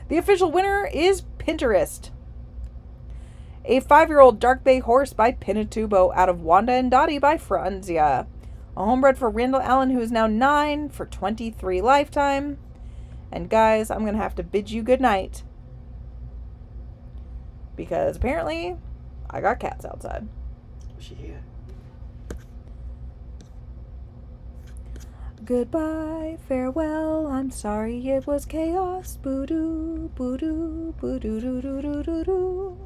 The official winner is Pinterest. A 5-year-old Dark Bay horse by Pinatubo out of Wanda and Dottie by Franzia. A homebred for Randall Allen, who is now 9 for 23 lifetime. And guys, I'm going to have to bid you good night, because apparently I got cats outside. What's she here? Goodbye, farewell, I'm sorry it was chaos. Boo-doo, boo-doo, boo-doo-doo-doo-doo-doo.